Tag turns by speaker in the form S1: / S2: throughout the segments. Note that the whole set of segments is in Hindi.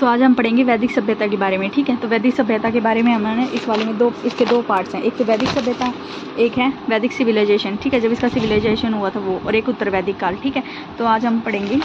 S1: तो आज हम पढ़ेंगे वैदिक सभ्यता के बारे में, ठीक है। तो वैदिक सभ्यता के बारे में हमने इस वाले में इसके दो पार्ट्स हैं, एक तो वैदिक सभ्यता, एक है वैदिक सिविलाइजेशन, ठीक है, जब इसका सिविलाइजेशन हुआ था वो, और एक उत्तर वैदिक काल, ठीक है। तो आज हम पढ़ेंगे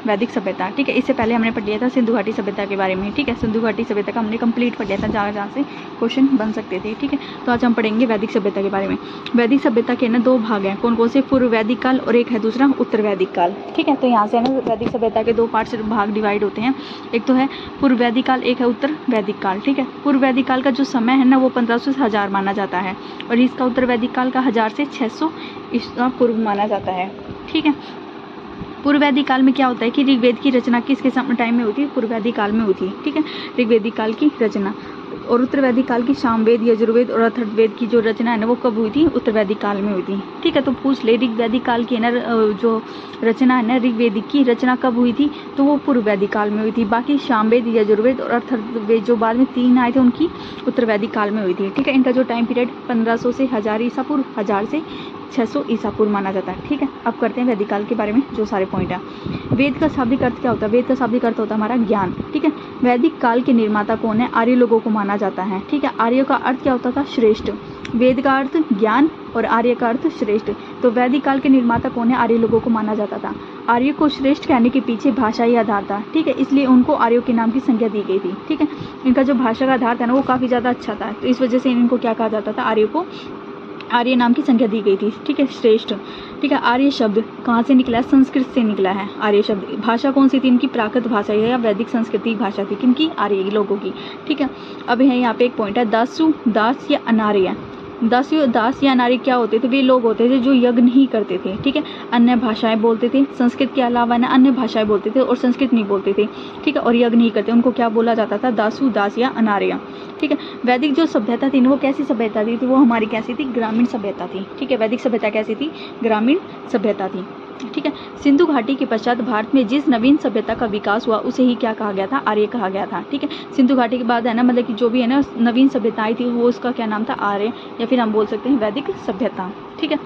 S1: वैदिक सभ्यता, ठीक है। इससे पहले हमने पढ़ लिया था सिंधु घाटी सभ्यता के बारे में, ठीक है। सिंधु घाटी सभ्यता का हमने कंप्लीट पढ़ लिया था, जहाँ जहाँ से क्वेश्चन बन सकते थे, ठीक है। तो आज हम पढ़ेंगे वैदिक सभ्यता के बारे में। वैदिक सभ्यता के ना दो भाग हैं, कौन कौन से, पूर्व वैदिक काल और एक है दूसरा उत्तर वैदिक काल, ठीक है। तो यहाँ से ना वैदिक सभ्यता के दो पार्ट से भाग डिवाइड होते हैं, एक तो है पूर्व वैदिक काल, एक है उत्तर वैदिक काल, ठीक है। पूर्व वैदिक काल का जो समय है ना वो 1500 से 1000 माना जाता है, और इसका उत्तर वैदिक काल का 1000 से 600 ईसा पूर्व माना जाता है, ठीक है। पूर्व वैदिक काल में क्या होता है कि ऋग्वेद की रचना किसके टाइम में हुई थी, पूर्व वैदिक काल में हुई थी, ठीक है, ऋग्वेदिक काल की रचना। और उत्तर वैदिक काल की सामवेद, यजुर्वेद और अथर्ववेद की जो रचना है ना वो कब हुई थी, उत्तर वैदिक काल में हुई थी, ठीक है। तो पूछ ले ऋग्वेदिक काल की ना जो रचना है ना, ऋग्वेदिक की रचना कब हुई थी, तो वो पूर्व वैदिक काल में हुई थी। बाकी सामवेद, यजुर्वेद और अथर्ववेद जो बाद में 3 आए थे उनकी उत्तर वैदिक काल में हुई थी, ठीक है। इनका जो टाइम पीरियड 1500 से 1000 ईसा पूर्व, 1000 से 600 ईसा पूर्व माना जाता है, ठीक है। अब करते हैं वैदिक काल के बारे में जो सारे पॉइंट है। वेद का शाब्दिक अर्थ क्या होता है, वेद का शाब्दिक अर्थ होता है हमारा ज्ञान, ठीक है। वैदिक काल के निर्माता कौन है, आर्य लोगों को माना जाता है, ठीक है। आर्य का अर्थ क्या होता था, श्रेष्ठ। वेद का अर्थ ज्ञान और आर्य का अर्थ श्रेष्ठ। तो वैदिक काल के निर्माता कौन है, आर्य लोगों को माना जाता था। आर्य को श्रेष्ठ कहने के पीछे भाषा ही आधार था, ठीक है, इसलिए उनको आर्यों के नाम की संज्ञा दी गई थी, ठीक है। इनका जो भाषा का आधार था ना वो काफ़ी ज़्यादा अच्छा था, तो इस वजह से इनको क्या कहा जाता था, आर्यों को आर्य नाम की संज्ञा दी गई थी, ठीक है, श्रेष्ठ, ठीक है। आर्य शब्द कहाँ से निकला है, संस्कृत से निकला है आर्य शब्द। भाषा कौन सी थी इनकी, प्राकृत भाषा या वैदिक संस्कृति भाषा थी, किनकी, आर्य लोगों की, ठीक है। अब है यहाँ पे एक पॉइंट है, दासु, दास या अनार्य। दास या अनार्य क्या होते थे, वे लोग होते थे जो यज्ञ नहीं करते थे, ठीक है, अन्य भाषाएं बोलते थे, संस्कृत के अलावा ना अन्य भाषाएं बोलते थे और संस्कृत नहीं बोलते थे, ठीक है, और यज्ञ नहीं करते, उनको क्या बोला जाता था, दासु, दास या अनार्य, ठीक है। वैदिक जो सभ्यता थी वो कैसी सभ्यता थी, तो वो हमारी कैसी थी, ग्रामीण सभ्यता थी, ठीक है। वैदिक सभ्यता कैसी थी, ग्रामीण सभ्यता थी, ठीक है। सिंधु घाटी के पश्चात भारत में जिस नवीन सभ्यता का विकास हुआ उसे ही क्या कहा गया था, आर्य कहा गया था, ठीक है। सिंधु घाटी के बाद है ना, मतलब कि जो भी है ना नवीन सभ्यताएं थी वो उसका क्या नाम था, आर्य, या फिर हम बोल सकते हैं वैदिक सभ्यता, ठीक है।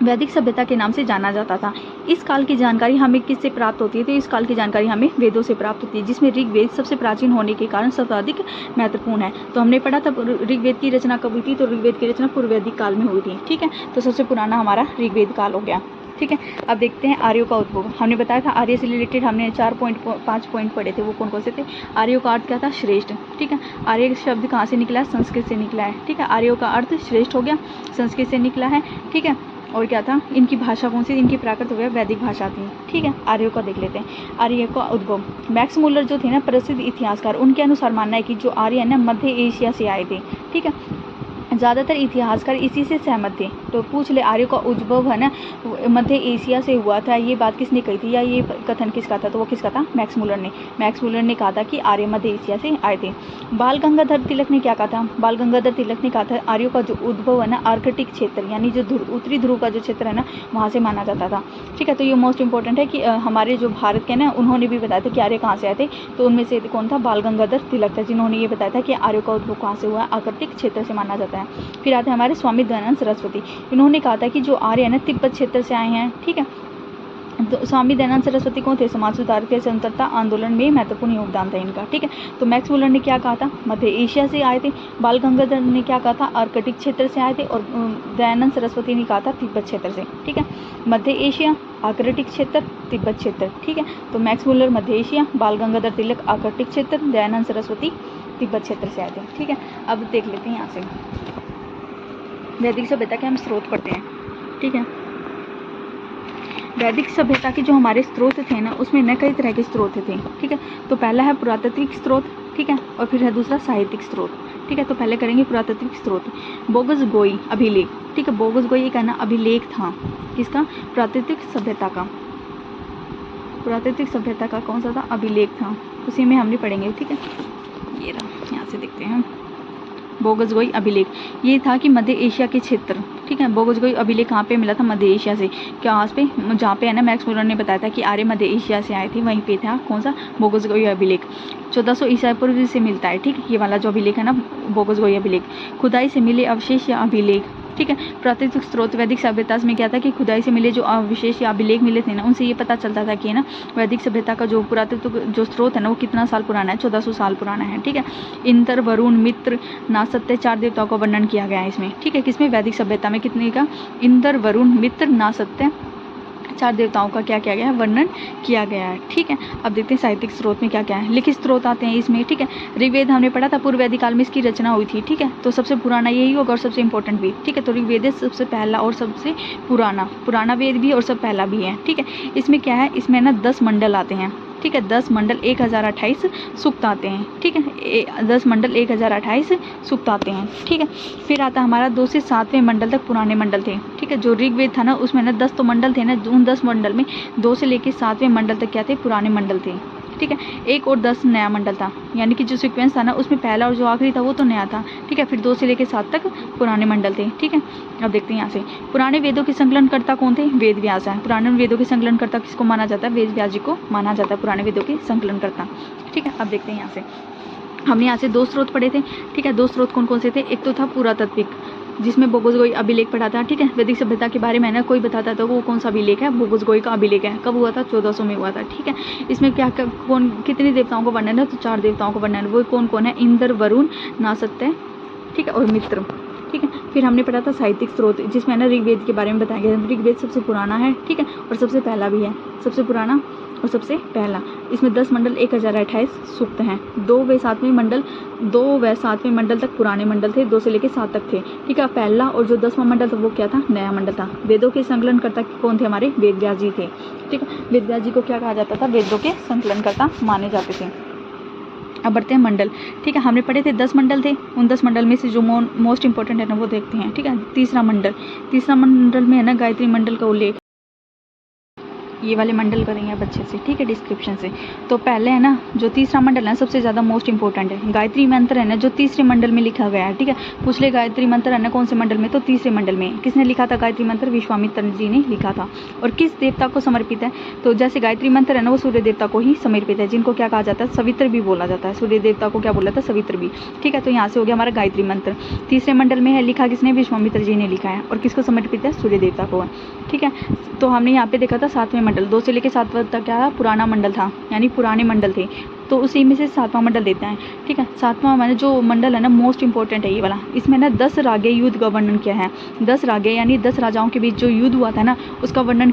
S1: वैदिक सभ्यता के नाम से जाना जाता था। इस काल की जानकारी हमें किससे प्राप्त होती है, तो इस काल की जानकारी हमें वेदों से प्राप्त होती है, जिसमें ऋग्वेद सबसे प्राचीन होने के कारण सर्वाधिक महत्वपूर्ण है। तो हमने पढ़ा था ऋग्वेद की रचना कब हुई थी, तो ऋग्वेद की रचना पूर्व वैदिक काल में हुई थी, ठीक है। तो सबसे पुराना हमारा ऋग्वेद काल हो गया, ठीक है। अब देखते हैं आर्यों का उद्भव। हमने बताया था आर्य से रिलेटेड हमने 5 पॉइंट पढ़े थे, वो कौन कौन से थे। आर्यों का अर्थ क्या था, श्रेष्ठ, ठीक है। आर्य शब्द कहाँ से निकला है, संस्कृत से निकला है, ठीक है। आर्यों का अर्थ श्रेष्ठ हो गया, संस्कृत से निकला है, ठीक है। और क्या था, इनकी भाषा कौन सी, इनकी प्राकृत हो गया वैदिक भाषा थी, ठीक है। आर्यों का देख लेते हैं। आर्य का उद्भव, मैक्स मुलर जो थे ना प्रसिद्ध इतिहासकार, उनके अनुसार मानना है कि जो आर्य है ना मध्य एशिया से आए थे, ठीक है। ज़्यादातर इतिहासकार इसी से सहमत थे। तो पूछ ले आर्यों का उद्भव है ना मध्य एशिया से हुआ था, ये बात किसने कही थी, या ये कथन किसका था, तो वो किसका था, मैक्स मुलर ने। मैक्स मुलर ने कहा था कि आर्य मध्य एशिया से आए थे। बाल गंगाधर तिलक ने क्या कहा था, बाल गंगाधर तिलक ने कहा था आर्यों का जो उद्भव है ना आर्कटिक क्षेत्र, यानी जो उत्तरी ध्रुव का जो क्षेत्र है ना वहाँ से माना जाता था, ठीक है। तो ये मोस्ट इंपॉर्टेंट है कि हमारे जो भारत के ना उन्होंने भी बताया था कि आर्य कहाँ से आए थे, तो उनमें से कौन था, बाल गंगाधर तिलक था, जिन्होंने ये बताया था कि आर्यों का उद्भव कहाँ से हुआ, आर्कटिक क्षेत्र से माना जाता है। फिर आते हैं हमारे स्वामी दयानंद सरस्वती, इन्होंने कहा था कि जो आर्य है ना तिब्बत क्षेत्र से आए हैं, ठीक है। तो स्वामी दयानंद सरस्वती कौन थे, समाज सुधार के स्वतंत्रता आंदोलन में महत्वपूर्ण योगदान था इनका, ठीक है। तो मैक्स मुलर ने क्या कहा था, मध्य एशिया से आए थे। बाल गंगाधर ने क्या कहा था, आर्कटिक क्षेत्र से आए थे। और दयानंद सरस्वती ने कहा था तिब्बत क्षेत्र से, ठीक है। मध्य एशिया, आर्कटिक क्षेत्र, तिब्बत क्षेत्र, ठीक है। तो मैक्स मुलर मध्य एशिया, बाल गंगाधर तिलक आर्कटिक क्षेत्र, दयानंद सरस्वती तिब्बत क्षेत्र से आए थे, ठीक है। अब देख लेते हैं यहाँ से वैदिक सभ्यता के हम स्रोत पढ़ते हैं, ठीक है। वैदिक सभ्यता के जो हमारे स्रोत थे ना उसमें न कई तरह के स्रोत थे, ठीक है। तो पहला है पुरातात्विक स्रोत, ठीक है, और फिर है दूसरा साहित्यिक स्रोत, ठीक है। तो पहले करेंगे पुरातात्विक स्रोत, बोगस गोई अभिलेख, ठीक है। बोगस गोई एक है ना अभिलेख था, किसका, पुरातात्विक सभ्यता का। पुरातात्विक सभ्यता का कौन सा था, अभिलेख था, उसी में हमने पढ़ेंगे, ठीक है। ये रहा, यहाँ से देखते हैं बोगस गोई अभिलेख, ये था कि मध्य एशिया के क्षेत्र, ठीक है। बोगस गोई अभिलेख कहाँ पे मिला था, मध्य एशिया से, क्या वहाँ पे जहाँ पे है ना मैक्स मुलर ने बताया था कि आर्य मध्य एशिया से आए थे, वहीं पे था कौन सा, बोगस गोई अभिलेख। 1400 ईसा पूर्व से मिलता है, ठीक है, ये वाला जो अभिलेख है ना बोगस गोई अभिलेख। खुदाई से मिले अवशेष या अभिलेख, ठीक है। प्राकृतिक स्रोत वैदिक सभ्यता में क्या था कि खुदाई से मिले जो अवशेष या अभिलेख मिले थे ना, उनसे ये पता चलता था कि है ना वैदिक सभ्यता का जो पुरातत्व जो स्रोत है ना वो कितना साल पुराना है, 1400 साल पुराना है। ठीक है। इंद्र, वरुण, मित्र, नासत्य 4 देवताओं का वर्णन किया गया है इसमें। ठीक है। किसमें? वैदिक सभ्यता में। कितने का? इंद्र, वरुण, मित्र, नासत्य 4 देवताओं का क्या किया गया है? वर्णन किया गया है। ठीक है। अब देखते हैं साहित्यिक स्रोत में क्या क्या है। लिखित स्रोत आते हैं इसमें। ठीक है। ऋग्वेद हमने पढ़ा था, पूर्व वैदिक काल में इसकी रचना हुई थी। ठीक है। तो सबसे पुराना यही होगा और सबसे इंपॉर्टेंट भी। ठीक है। तो ऋग्वेद सबसे पहला और सबसे पुराना वेद भी और सब पहला भी है। ठीक है। इसमें क्या है? इसमें ना 10 मंडल आते हैं। ठीक है। 10 मंडल 1028 सूक्त आते हैं। ठीक है। 10 मंडल 1028 सूक्त आते हैं। ठीक है। फिर आता हमारा 2 से 7वें मंडल तक पुराने मंडल थे। ठीक है। जो ऋग्वेद था ना उसमें ना 10 तो मंडल थे ना, उन 10 मंडल में 2 से लेकर 7वें मंडल तक क्या थे? पुराने मंडल थे। ठीक है। 1 और 10 नया मंडल था, यानी कि जो सीक्वेंस था ना उसमें पहला और जो आखिरी था वो तो नया था। ठीक है। फिर 2 से लेकर 7 तक पुराने मंडल थे। ठीक है। अब देखते हैं यहाँ से पुराने वेदों के संकलनकर्ता कौन थे? वेद व्यास है। पुराने वेदों के संकलनकर्ता किसको माना जाता है? वेद व्यास जी को माना जाता है पुराने वेदों के संकलनकर्ता। ठीक है। अब देखते हैं यहाँ से हमने यहाँ से 2 स्रोत पढ़े थे। ठीक है। 2 स्रोत कौन कौन से थे? एक तो था पुरातात्विक, जिसमें बोगोसगोई अभिलेख पढ़ा था। ठीक है। वैदिक सभ्यता के बारे में ना कोई बताता था वो कौन सा अभिलेख है? बोगोसगोई का अभिलेख है। कब हुआ था? 1400 में हुआ था। ठीक है। इसमें क्या कौन कितने देवताओं का वर्णन है? तो 4 देवताओं का वर्णन है। वो कौन कौन है? इंद्र, वरुण, नासत्य, ठीक है, और मित्र। ठीक है। फिर हमने पढ़ा था साहित्यिक स्रोत, जिसमें ना ऋग्वेद के बारे में बताया गया। ऋग्वेद सबसे पुराना है। ठीक है। और सबसे पहला भी है। सबसे पुराना और सबसे पहला। इसमें 10 मंडल 1028 सूक्त हैं। 2 व 7वें मंडल तक पुराने मंडल थे, 2 से लेकर 7 तक थे। ठीक है। पहला और जो 10वां मंडल था वो क्या था? नया मंडल था। वेदों के संकलनकर्ता कौन थे? हमारे वेद व्यास जी थे। ठीक है। वेद व्यास जी को क्या कहा जाता था? वेदों के संकलनकर्ता माने जाते थे। अब बढ़ते हैं मंडल। ठीक है। हमने पढ़े थे 10 मंडल थे। उन 10 मंडल में से जो मोस्ट इंपॉर्टेंट है ना वो देखते हैं। ठीक है। तीसरा मंडल में है ना गायत्री मंडल का उल्लेख, ये वाले मंडल करेंगे आप अच्छे से। ठीक है। डिस्क्रिप्शन से तो पहले है ना जो तीसरा मंडल है सबसे ज़्यादा मोस्ट इंपॉर्टेंट है। गायत्री मंत्र है ना जो तीसरे मंडल में लिखा गया है। ठीक है। पूछ ले गायत्री मंत्र है ना कौन से मंडल में? तो तीसरे मंडल में। किसने लिखा था गायत्री मंत्र? विश्वामित्र जी ने लिखा था। और किस देवता को समर्पित है? तो जैसे गायत्री मंत्र है ना वो सूर्य देवता को ही समर्पित है, जिनको क्या कहा जाता है? सवित्र भी बोला जाता है। सूर्य देवता को क्या बोला था? सवित्र भी। ठीक है। तो यहाँ से हो गया हमारा गायत्री मंत्र। तीसरे मंडल में है, लिखा किसने? विश्वामित्र जी ने लिखा है। और किसको समर्पित है? सूर्य देवता को। ठीक है। तो हमने यहाँ पे देखा था 7वें मंडल, 2 से लेकर 7 तक क्या था? पुराना मंडल था, यानी पुराने मंडल थे। तो उसी में से 7वां मंडल देता है। ठीक है। 7वां मैंने जो मंडल है ना मोस्ट इंपॉर्टेंट है ये वाला। इसमें ना 10 रागे युद्ध का वर्णन किया है। 10 रागे यानी 10 राजाओं के बीच जो युद्ध हुआ था ना उसका वर्णन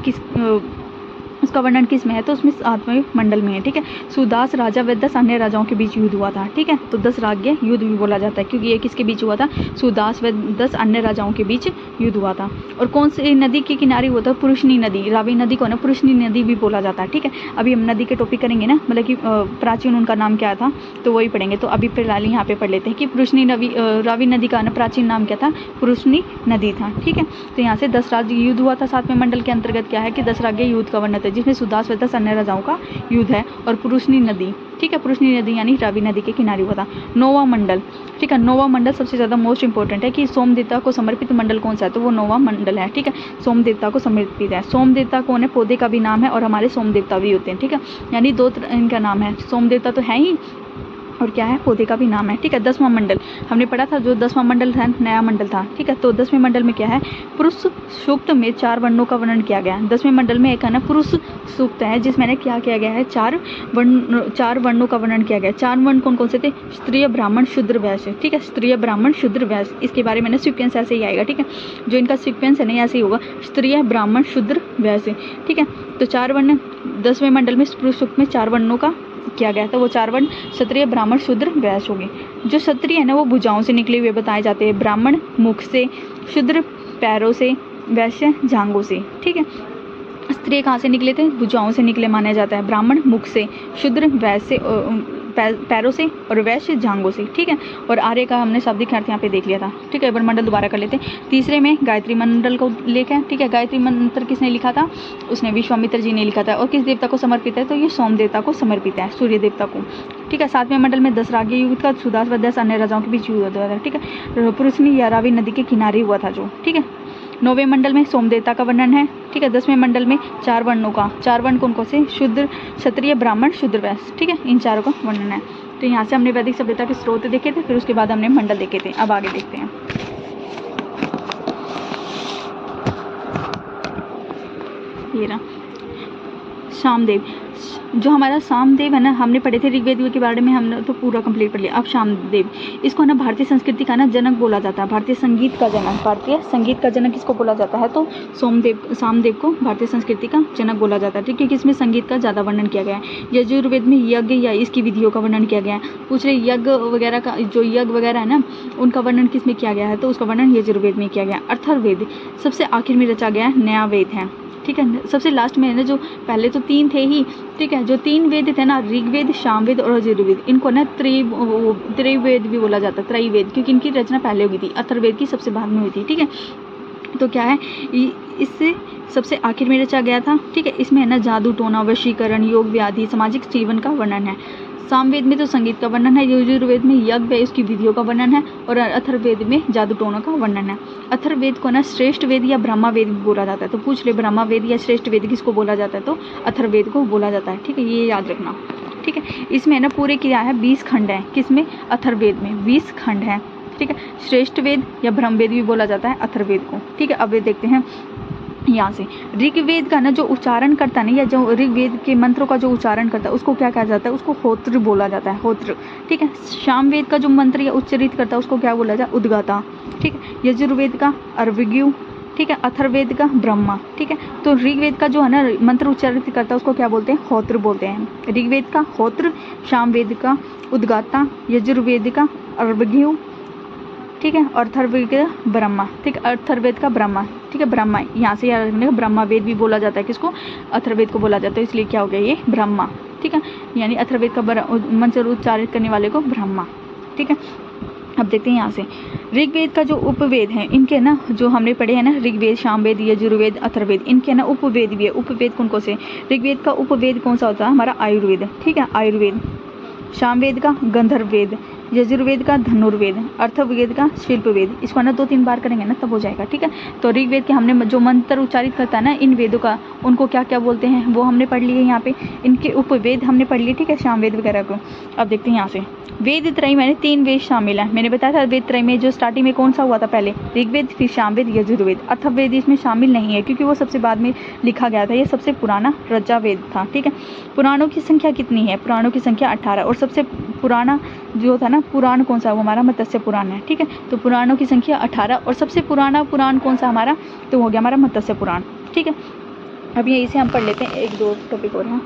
S1: किस में है? तो उसमें 7वें मंडल में है। ठीक है। सुदास राजा व 10 अन्य राजाओं के बीच युद्ध हुआ था। ठीक है। तो 10 राज्य युद्ध भी बोला जाता है, क्योंकि ये किसके बीच हुआ था? सुदास व 10 अन्य राजाओं के बीच युद्ध हुआ था। और कौन सी नदी के किनारे हुआ था? पुरुषनी नदी। रावी नदी को ना पुरुषनी नदी भी बोला जाता है। ठीक है। अभी हम नदी के टॉपिक करेंगे ना, मतलब कि प्राचीन उनका नाम क्या था तो वही पढ़ेंगे। तो अभी फिलहाल यहाँ पे पढ़ लेते हैं कि रावी नदी का ना प्राचीन नाम क्या था? पुरुषनी नदी था। ठीक है। तो यहाँ से 10 राज्य युद्ध हुआ था। 7वें मंडल के अंतर्गत क्या है कि 10 राज्य युद्ध का वर्णन है, जिसमें सुदास व 10 अन्य राजाओं का युद्ध है। और पुरुषनी नदी, ठीक है, पुरुषनी नदी यानी रावी नदी के किनारे हुआ था। 9वां मंडल। ठीक है। 9वां मंडल सबसे ज़्यादा मोस्ट इंपॉर्टेंट है कि सोम देवता को समर्पित मंडल कौन सा है? तो वो 9वां मंडल है। ठीक है। सोम देवता को समर्पित है। सोम देवता कौन है? पौधे का भी नाम है और हमारे सोम देवता भी होते हैं। ठीक है। यानी 2 इनका नाम है। सोम देवता तो है ही और क्या है? पौधे का भी नाम है। ठीक है। 10वां मंडल हमने पढ़ा था, जो 10वां मंडल था नया मंडल था। ठीक है। तो 10वें मंडल में क्या है? पुरुष सूक्त में 4 वर्णों का वर्णन किया गया है। 10वें मंडल में एक है ना पुरुष सूक्त है, जिसमें ने क्या किया गया है? 4 वर्णों का वर्णन किया गया है। 4 वर्ण कौन कौन से थे? स्त्रीय, ब्राह्मण, शूद्र, वैश्य। ठीक है। स्त्रीय, ब्राह्मण, शूद्र, वैश्य। इसके बारे में ना सीक्वेंस ऐसे ही आएगा। ठीक है। जो इनका सीक्वेंस है ना ऐसे ही होगा, स्त्रीय, ब्राह्मण, शूद्र, वैश्य। ठीक है। तो 4 वर्ण 10वें मंडल में पुरुष सूक्त में 4 वर्णों का किया गया था। वो 4 वर्ण क्षत्रिय, ब्राह्मण, शूद्र, वैश्य होंगे। जो क्षत्रिय है ना वो भुजाओं से निकले हुए बताए जाते हैं, ब्राह्मण मुख से, शूद्र पैरों से, वैश्य जांघों से। ठीक है। स्त्री कहाँ से निकले थे? भुजाओं से निकले माना जाता है। ब्राह्मण मुख से, शूद्र वैश्य पैरों से और वैश्य जांघों से। ठीक है। और आर्य का हमने शाब्दिक अर्थ यहाँ पे देख लिया था। ठीक है। एक बार मंडल दोबारा कर लेते हैं। तीसरे में गायत्री मंडल को लेकर है। ठीक है। गायत्री मंत्र किसने लिखा था? उसने विश्वामित्र जी ने लिखा था। और किस देवता को समर्पित है? तो ये सोम देवता को समर्पित है, सूर्य देवता को। ठीक है। 7वें मंडल में 10 राज्य युद्ध का सुदास व 10 अन्य राजाओं के बीच युद्ध हुआ था। ठीक है। पुरुषनी या रावी नदी के किनारे हुआ था जो। ठीक है। 9वें मंडल में सोम देवता का वर्णन है। ठीक है। 10वें मंडल में 4 वर्णों का, 4 वर्ण कौन कौन से? शूद्र, क्षत्रिय, ब्राह्मण, शूद्र, वैश्य। ठीक है। इन चारों का वर्णन है। तो यहाँ से हमने वैदिक सभ्यता के स्रोत देखे थे, फिर उसके बाद हमने मंडल देखे थे। अब आगे देखते हैं। ये रहा सामदेव। जो हमारा सामदेव है ना, हमने पढ़े थे ऋग्वेद के बारे में, हमने तो पूरा कंप्लीट कर लिया। अब सामदेव, इसको ना भारतीय संस्कृति का ना जनक बोला जाता है, भारतीय संगीत का जनक। भारतीय संगीत का जनक किसको बोला जाता है? तो सामदेव को भारतीय संस्कृति का जनक बोला जाता है, ठीक है, क्योंकि इसमें संगीत का ज़्यादा वर्णन किया गया है। यजुर्वेद में यज्ञ या इसकी विधियों का वर्णन किया गया है। पूछ रहे यज्ञ वगैरह का, जो यज्ञ वगैरह है ना, उनका वर्णन किस में किया गया है? तो उसका वर्णन यजुर्वेद में किया गया। अथर्ववेद सबसे आखिर में रचा गया नया वेद है, ठीक है, सबसे लास्ट में है ना, जो पहले तो 3 थे ही, ठीक है, जो 3 वेद थे ना, ऋग्वेद, सामवेद और यजुर्वेद, इनको ना त्रैवेद भी बोला जाता है, त्रैवेद, क्योंकि इनकी रचना पहले हुई थी, अथर्ववेद की सबसे बाद में हुई थी, ठीक है। तो क्या है, इससे सबसे आखिर में रचा गया था, ठीक है। इसमें है ना जादू टोना, वशीकरण, योग व्याधि, सामाजिक जीवन का वर्णन है। सामवेद में तो संगीत का वर्णन है, यजुर्वेद में यज्ञ है उसकी विधियों का वर्णन है, और अथर्ववेद में जादू टोना का वर्णन है। अथर्ववेद को ना श्रेष्ठ वेद या ब्रह्मा वेद भी बोला जाता है। तो पूछ ले ब्रह्मा वेद या श्रेष्ठ वेद किसको बोला जाता है? तो अथर्ववेद को बोला जाता है, ठीक है, ये याद रखना, ठीक है। इसमें ना पूरे क्या है, 20 खंड है, किसमें? अथर्ववेद में 20 खंड है, ठीक है। श्रेष्ठ वेद या ब्रह्मवेद भी बोला जाता है अथर्ववेद को, ठीक है। अब ये देखते हैं यहाँ से, ऋग्वेद का ना जो उच्चारण करता है, या जो ऋग्वेद के मंत्रों का जो उच्चारण करता है, उसको क्या कहा जाता है? उसको होत्र बोला जाता है, होत्र, ठीक है। सामवेद का जो मंत्र या उच्चरित करता है, उसको क्या बोला जाता है? उद्गाता, ठीक है। यजुर्वेद का अर्वज्ञ, ठीक है। अथर्ववेद का ब्रह्मा, ठीक है। तो ऋग्वेद का जो है ना मंत्र उच्चारित करता है, उसको क्या बोलते हैं? होत्र बोलते हैं। ऋग्वेद का होत्र, सामवेद का उद्गाता, यजुर्वेद का अर्वज्ञ, ठीक है, और अथर्ववेद का ब्रह्मा, ठीक है, अथर्ववेद का ब्रह्मा, ठीक है, ब्रह्मा, यहाँ से याद रखने का, ब्रह्मा वेद भी बोला जाता है, किसको? अथर्ववेद को बोला जाता है, इसलिए क्या हो गया ये ब्रह्मा, ठीक है, यानी अथर्ववेद का मंत्र उच्चारित करने वाले को ब्रह्मा, ठीक है। अब देखते हैं यहाँ से, ऋग्वेद का जो उपवेद है, इनके ना जो हमने पढ़े हैं ना, ऋग्वेद, सामवेद, यजुर्वेद, अथर्ववेद, इनके ना उपवेद भी है। उपवेद कौन कौन से? ऋग्वेद का उपवेद कौन सा होता है? हमारा आयुर्वेद, ठीक है, आयुर्वेद। सामवेद का गंधर्ववेद, यजुर्वेद का धनुर्वेद, अथर्ववेद का शिल्पवेद। इसको ना 2-3 बार करेंगे ना तब हो जाएगा, ठीक है। तो ऋग्वेद के हमने जो मंत्र उच्चारित करता है ना इन वेदों का, उनको क्या क्या बोलते हैं वो हमने पढ़ लिए यहाँ पे। इनके उपवेद हमने पढ़ लिए, ठीक है, सामवेद वगैरह को। अब देखते हैं यहाँ से, वेद त्रय में 3 वेद शामिल हैं। मैंने बताया था वेद त्रय में जो स्टार्टिंग में कौन सा हुआ था पहले? ऋग्वेद, फिर सामवेद, यजुर्वेद। अथर्ववेद इसमें शामिल नहीं है क्योंकि वो सबसे बाद में लिखा गया था, ये सबसे पुराना रचा वेद था, ठीक है। पुराणों की संख्या कितनी है? पुराणों की संख्या 18, और सबसे पुराना जो था ना पुराण कौन सा? वो हमारा मत्स्य पुराण है, ठीक है। तो पुराणों की संख्या 18, और सबसे पुराना पुराण कौन सा हमारा? तो हो गया हमारा मत्स्य पुराण, ठीक है। अब यहीं से हम पढ़ लेते हैं 1-2 टॉपिक और हैं।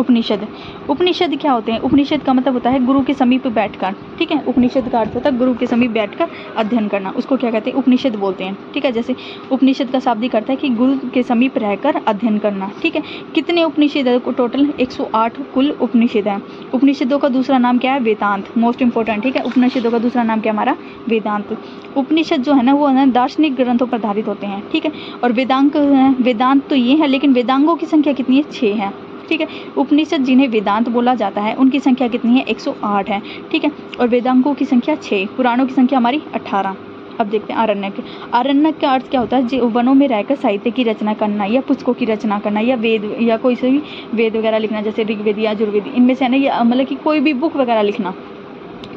S1: उपनिषद। उपनिषद क्या होते हैं? उपनिषद का मतलब होता है गुरु के समीप बैठकर, ठीक है। उपनिषद का अर्थ होता है गुरु के समीप बैठकर अध्ययन करना, उसको क्या कहते हैं? उपनिषद बोलते हैं, ठीक है। जैसे उपनिषद का शाब्दिक अर्थ है कि गुरु के समीप रहकर अध्ययन करना, ठीक है। कितने उपनिषद है? टोटल 108 कुल उपनिषद है। उपनिषदों का दूसरा नाम क्या है? वेदांत, मोस्ट इंपॉर्टेंट, ठीक है। उपनिषदों का दूसरा नाम क्या हमारा? वेदांत। उपनिषद जो है ना वो है दार्शनिक ग्रंथों पर आधारित होते हैं, ठीक है। और वेदांत तो ये है, लेकिन वेदांगों की संख्या कितनी है? 6 है, ठीक है। उपनिषद जिन्हें वेदांत बोला जाता है उनकी संख्या कितनी है? 108 है, ठीक है। और वेदांगों की संख्या 6, पुराणों की संख्या हमारी 18। अब देखते हैं आरण्यक। आरण्यक का अर्थ क्या होता है? जो वनों में रहकर साहित्य की रचना करना, या पुस्तकों की रचना करना, या वेद या कोई से भी वेद वगैरह लिखना, जैसे ऋग्वेद या यजुर्वेद, इनमें से है ना, या मतलब कि कोई भी बुक वगैरह लिखना,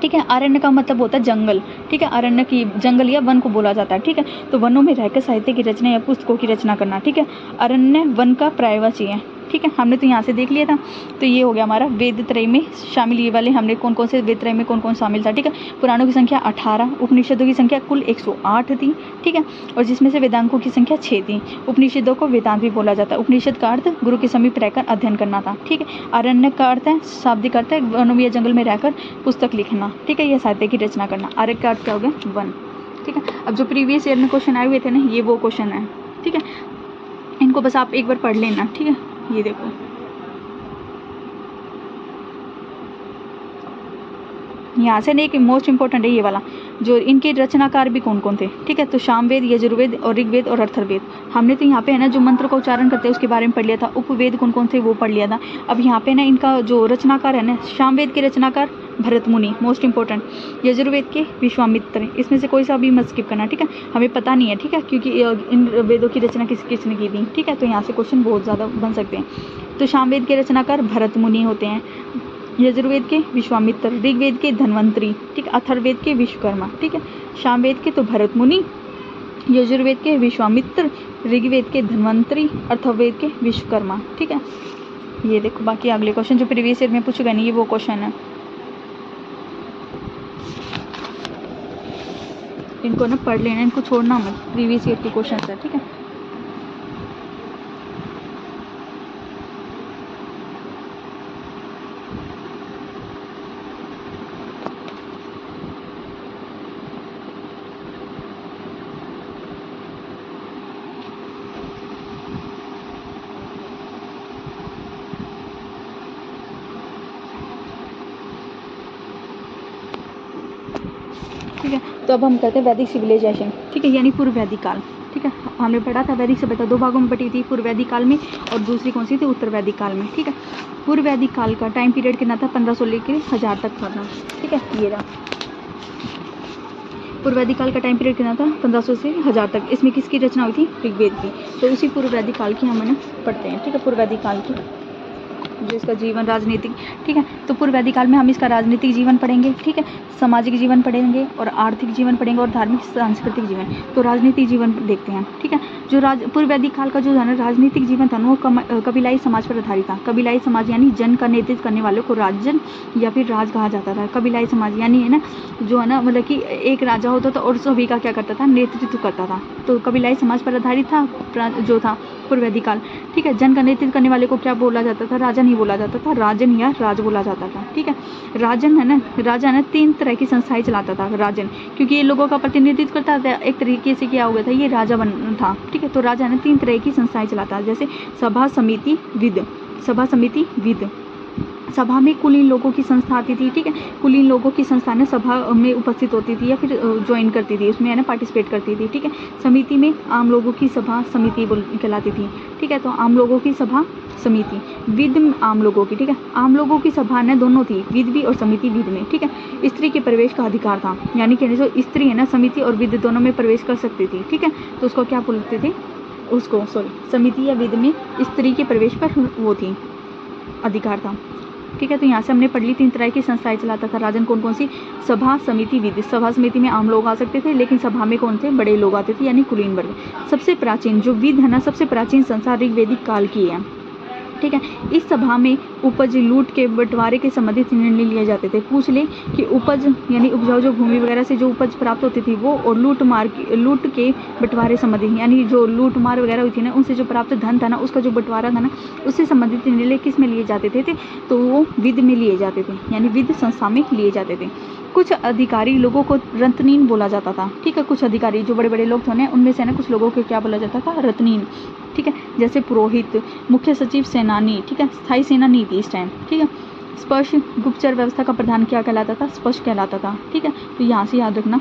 S1: ठीक है। अरण्य का मतलब होता है जंगल, ठीक है। अरण्य की जंगल या वन को बोला जाता है, ठीक है। तो वनों में रहकर साहित्य की रचना या पुस्तकों की रचना करना, ठीक है। अरण्य वन का पर्यायवाची है, ठीक है। हमने तो यहाँ से देख लिया था। तो ये हो गया हमारा वेद त्रय में शामिल, ये वाले हमने कौन कौन से वेद त्रय में कौन कौन शामिल था, ठीक है। पुराणों की संख्या 18, उपनिषदों की संख्या कुल 108 थी, ठीक है। और जिसमें से वेदांतों की संख्या 6 थी। उपनिषदों को वेदांत भी बोला जाता है। उपनिषद का अर्थ गुरु के समीप रहकर अध्ययन करना था, ठीक है। अरण्य का अर्थ है, शाब्दिक अर्थ है वनों या जंगल में रहकर पुस्तक लिखना, ठीक है, या साहित्य की रचना करना। आर्य का अर्थ क्या हो गया? वन, ठीक है। अब जो प्रीवियस ईयर में क्वेश्चन आए हुए थे ना, ये वो क्वेश्चन है, ठीक है। इनको बस आप एक बार पढ़ लेना, ठीक है। ये देखो, यहाँ से नहीं कि मोस्ट इंपॉर्टेंट है ये वाला, जो इनके रचनाकार भी कौन कौन थे, ठीक है। तो सामवेद, यजुर्वेद और ऋग्वेद और अथर्ववेद। हमने तो यहाँ पे है ना जो मंत्र का उच्चारण करते हैं उसके बारे में पढ़ लिया था। उपवेद कौन कौन थे वो पढ़ लिया था। अब यहाँ पे ना इनका जो रचनाकार है ना, सामवेद के रचनाकार भरत मुनि, मोस्ट इंपॉर्टेंट। यजुर्वेद के विश्वामित्र, इसमें से कोई सा भी मत स्किप करना, ठीक है। हमें पता नहीं है, ठीक है, क्योंकि इन वेदों की रचना किसने की थी, ठीक है। तो यहाँ से क्वेश्चन बहुत ज़्यादा बन सकते हैं। तो सामवेद के रचनाकार भरत मुनि होते हैं, यजुर्वेद के विश्वामित्र, ऋग्वेद के धन्वंतरी, ठीक, अथर्ववेद के विश्वकर्मा, ठीक है। सामवेद के तो भरत मुनि, यजुर्वेद के विश्वामित्र, ऋग्वेद के धन्वंतरी, अथर्ववेद के विश्वकर्मा। ठीक है, ये देखो बाकी अगले क्वेश्चन जो प्रीवियस ईयर में पूछे गए नहीं, ये वो क्वेश्चन है, इनको ना पढ़ लेना, इनको छोड़ना मत, प्रीवियस ईयर के क्वेश्चन है। ठीक है, ठीक है। तो अब हम कहते हैं वैदिक सिविलाइजेशन। ठीक है, यानी पूर्व वैदिक काल। ठीक है, हमने पढ़ा था वैदिक सभ्यता दो भागों में बटी थी, पूर्व वैदिक काल में और दूसरी कौन सी थी, उत्तर वैदिक काल में। ठीक है, पूर्व वैदिक काल का टाइम पीरियड कितना था, 1500 लेकर 1000 तक था। ठीक है, ये रहा पूर्व वैदिक काल का टाइम पीरियड कितना था, 1500 से 1000 तक। इसमें किसकी रचना हुई थी, ऋग्वेद की। तो उसी पूर्व वैदिक काल की हम ना पढ़ते हैं। ठीक है, पूर्व वैदिक काल की जो इसका जीवन राजनीतिक। ठीक है, तो पूर्व वैदिक काल में हम इसका राजनीतिक जीवन पढ़ेंगे। ठीक है, सामाजिक जीवन पढ़ेंगे और आर्थिक जीवन पढ़ेंगे और धार्मिक सांस्कृतिक जीवन। तो राजनीतिक जीवन देखते हैं। ठीक है, जो पूर्व वैदिक काल का जो है ना राजनीतिक जीवन था ना, वो कबीलाई समाज पर आधारित था। कबीलाई समाज यानी जन का नेतृत्व करने वालों को राजन या फिर राज कहा जाता था। कबीलाई समाज यानी है ना जो है ना मतलब कि एक राजा होता था और सभी का क्या करता था, नेतृत्व करता था। तो कबीलाई समाज पर आधारित था जो था पूर्व वैदिक काल। ठीक है, जन का नेतृत्व करने वाले को क्या बोला जाता था, राजा नहीं बोला जाता था, राजन या राज बोला जाता था। ठीक है, राजन है ना, राजा है ना 3 तरह की संस्थाएं चलाता था राजन, क्योंकि ये लोगों का प्रतिनिधित्व करता था। एक तरीके से क्या हो गया था, ये राजा बन था। ठीक है, तो राजा ने 3 तरह की संस्थाएं चलाता था, जैसे सभा, समिति, विद। सभा, समिति, विद। सभा में कुलीन लोगों की संस्था आती थी। ठीक है, कुलीन लोगों की संस्था ने सभा में उपस्थित होती थी या फिर ज्वाइन करती थी, उसमें है ना पार्टिसिपेट करती थी। ठीक है, समिति में आम लोगों की सभा समिति कहलाती थी। ठीक है, तो आम लोगों की सभा समिति। विद आम लोगों की। ठीक है, आम लोगों की सभा ने दोनों थी, विद भी और समिति विद में। ठीक है, स्त्री के प्रवेश का अधिकार था, यानी कि जो स्त्री है ना समिति और विद दोनों में प्रवेश कर सकती थी। ठीक है, तो उसको क्या बोलते थे, उसको समिति या विद में स्त्री के प्रवेश पर वो थी, अधिकार था। ठीक है, तो यहाँ से हमने पढ़ ली 3 तरह की संस्थाएं चलाता था राजन। कौन कौन सी, सभा, समिति, विद। सभा समिति में आम लोग आ सकते थे, लेकिन सभा में कौन थे, बड़े लोग आते थे, यानी कुलीन वर्ग। सबसे प्राचीन जो विद है ना, सबसे प्राचीन संस्था ऋग्वेदिक काल की है। ठीक है, इस सभा में उपज लूट के बंटवारे के संबंधित निर्णय लिए जाते थे। पूछ ले कि उपज यानी उपजाऊ जो भूमि वगैरह से जो उपज प्राप्त होती थी वो, और लूट के बंटवारे संबंधित, यानी जो लूट मार वगैरह हुई थी ना उनसे जो प्राप्त धन था ना, उसका जो बंटवारा था ना, उससे संबंधित निर्णय किस में लिए जाते थे, तो वो विद में लिए जाते थे, यानी विद संस्था में लिए जाते थे। कुछ अधिकारी लोगों को रत्नीन बोला जाता था। ठीक है, कुछ अधिकारी जो बड़े बड़े लोग थे ना उनमें से ना कुछ लोगों को क्या बोला जाता था, रत्नीन। ठीक है, जैसे पुरोहित, मुख्य सचिव, सेनानी। ठीक है, स्थायी सेना नहीं थी इस टाइम। ठीक है, स्पर्श गुप्तचर व्यवस्था का प्रधान क्या कहलाता था, स्पर्श कहलाता था। ठीक है, तो यहाँ से याद रखना,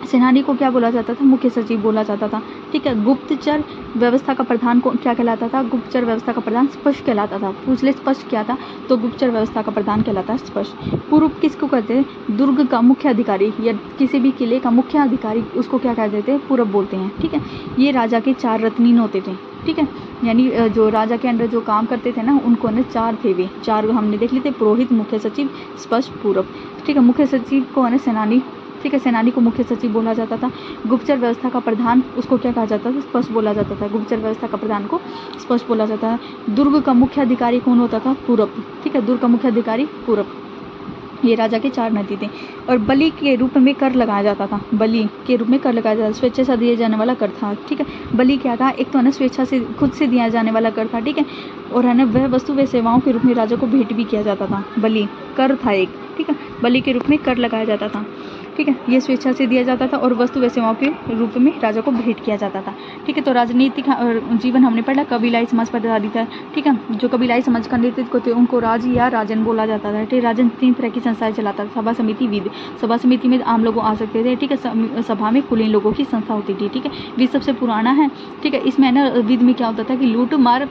S1: सेनानी को क्या बोला जाता था, मुख्य सचिव बोला जाता था। ठीक है, गुप्तचर व्यवस्था का प्रधान को क्या कहलाता था, गुप्तचर व्यवस्था का प्रधान स्पष्ट कहलाता था। पूछ ले स्पष्ट क्या था, तो गुप्तचर व्यवस्था का प्रधान कहलाता है स्पष्ट। पूर्व किसको कहते हैं, दुर्ग का मुख्य अधिकारी या किसी भी किले का मुख्य अधिकारी, उसको क्या कह देते हैं, पूर्व बोलते हैं। ठीक है, ये राजा के 4 रत्नीन होते थे। ठीक है, यानी जो राजा के अंडर जो काम करते थे ना उनको ने 4 थे, वे 4 हमने देख लिए थे, पुरोहित, मुख्य सचिव, स्पष्ट, पूर्व। ठीक है, मुख्य सचिव को है सेनानी। ठीक है, सेनानी को मुख्य सचिव बोला जाता था। गुप्तचर व्यवस्था का प्रधान उसको क्या कहा जाता था, स्पष्ट बोला जाता था। गुप्तचर व्यवस्था का प्रधान को स्पष्ट बोला जाता है। दुर्ग का मुख्य अधिकारी कौन होता था, पूरब। ठीक है, दुर्ग का मुख्य अधिकारी पूरब। ये राजा के 4 नदी थे। और बलि के रूप में कर लगाया जाता था, बलि के रूप में कर लगाया जाता था, स्वेच्छा से दिए जाने वाला कर था। ठीक है, बलि क्या था, एक तो है ना स्वेच्छा से खुद से दिया जाने वाला कर था। ठीक है, और है ना वह वस्तु व सेवाओं के रूप में राजा को भेंट भी किया जाता था। बलि कर था एक। ठीक है, बलि के रूप में कर लगाया जाता था। ठीक है, ये स्वेच्छा से दिया जाता था और वस्तु व सेवाओं के रूप में राजा को भेंट किया जाता था। ठीक है, तो राजनीतिक जीवन हमने पढ़ा, कबीलाई समाज पर आधारित है। ठीक है, जो कबीलाई समाज का नेतृत्व करते उनको राज या राजन बोला जाता था। ठीक है, राजन 3 तरह की संस्थाएं चलाता था, सभा, समिति, विद। सभा समिति में आम लोग आ सकते थे। ठीक है, सभा में कुलीन लोगों की संस्था होती थी। ठीक है, विद सबसे पुराना है। ठीक है, इसमें ना विद में क्या होता था कि लूट मार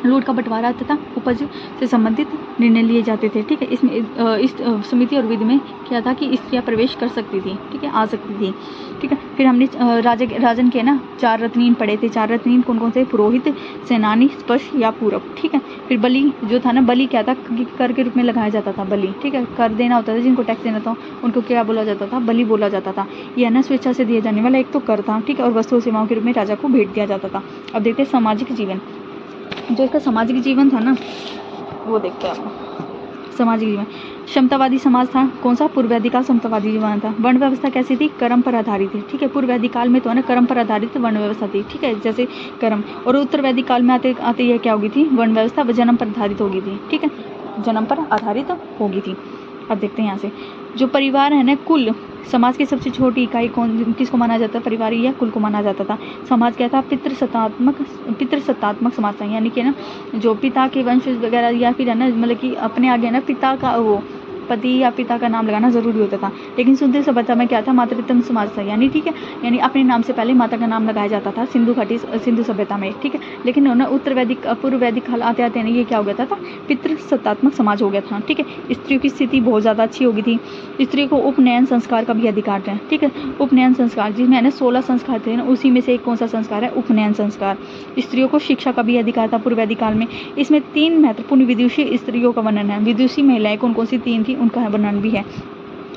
S1: लूट का बंटवारा तथा उपज से संबंधित निर्णय लिए जाते थे। ठीक है, इसमें इस समिति और विधि में क्या था कि स्त्रियाँ प्रवेश कर सकती थी। ठीक है, आ सकती थी। ठीक है, फिर हमने राजन के ना 4 रत्नीन पढ़े थे। 4 रत्नीन कौन कौन से? पुरोहित, सेनानी, स्पर्श या पूरक। ठीक है, फिर बलि जो था ना, बलि क्या था? कर के रूप में लगाया जाता था बलि। ठीक है, कर देना होता था, जिनको टैक्स देना था उनको क्या बोला जाता था? बलि बोला जाता था। यह ना स्वेच्छा से दिया जाने वाला एक तो कर था। ठीक है, और वस्तु सेवाओं के रूप में राजा को भेंट दिया जाता था। अब देखते हैं सामाजिक जीवन। जो इसका सामाजिक जीवन था ना, वो देखते हैं आप। सामाजिक जीवन समतावादी समाज था। कौन सा? पूर्व वैदिक काल समतावादी जीवन था। वर्ण व्यवस्था कैसी थी? कर्म पर आधारित थी। ठीक है, पूर्व वैदिक काल में तो है ना कर्म पर आधारित वर्ण व्यवस्था थी। ठीक है, जैसे कर्म। और उत्तर वैदिक काल में आते आते यह क्या होगी थी? वर्ण व्यवस्था जन्म पर आधारित होगी थी। ठीक है, जन्म पर आधारित होगी थी। अब देखते हैं यहाँ से, जो परिवार है ना, कुल समाज की सबसे छोटी इकाई कौन किसको माना जाता है? परिवार या कुल को माना जाता था। समाज क्या था? पितृसत्तात्मक समाज था, यानी कि ना जो पिता के वंश वगैरह या फिर है ना मतलब कि अपने आगे ना पिता का वो पति या पिता का नाम लगाना जरूरी होता था। लेकिन सुंदर सभ्यता में क्या था? मातृत्व समाज था, यानी ठीक है, यानी अपने नाम से पहले माता का नाम लगाया जाता था सिंधु सभ्यता में। ठीक है, लेकिन ना उत्तर वैदिक पूर्व वैदिक काल आते आते ये क्या हो गया था? पितृसत्तात्मक समाज हो गया था। ठीक है, स्त्रियों की स्थिति बहुत ज़्यादा अच्छी हो गई थी। स्त्रियों को उपनयन संस्कार का भी अधिकार था। ठीक है, उपनयन संस्कार जिसमें ना 16 संस्कार थे ना, उसी में से एक कौन सा संस्कार है? उपनयन संस्कार। स्त्रियों को शिक्षा का भी अधिकार था पूर्व वैदिक काल में। इसमें 3 महत्वपूर्ण विदुषी स्त्रियों का वर्णन है। विदुषी महिलाएं कौन कौन सी 3 थी, उनका वर्णन भी है।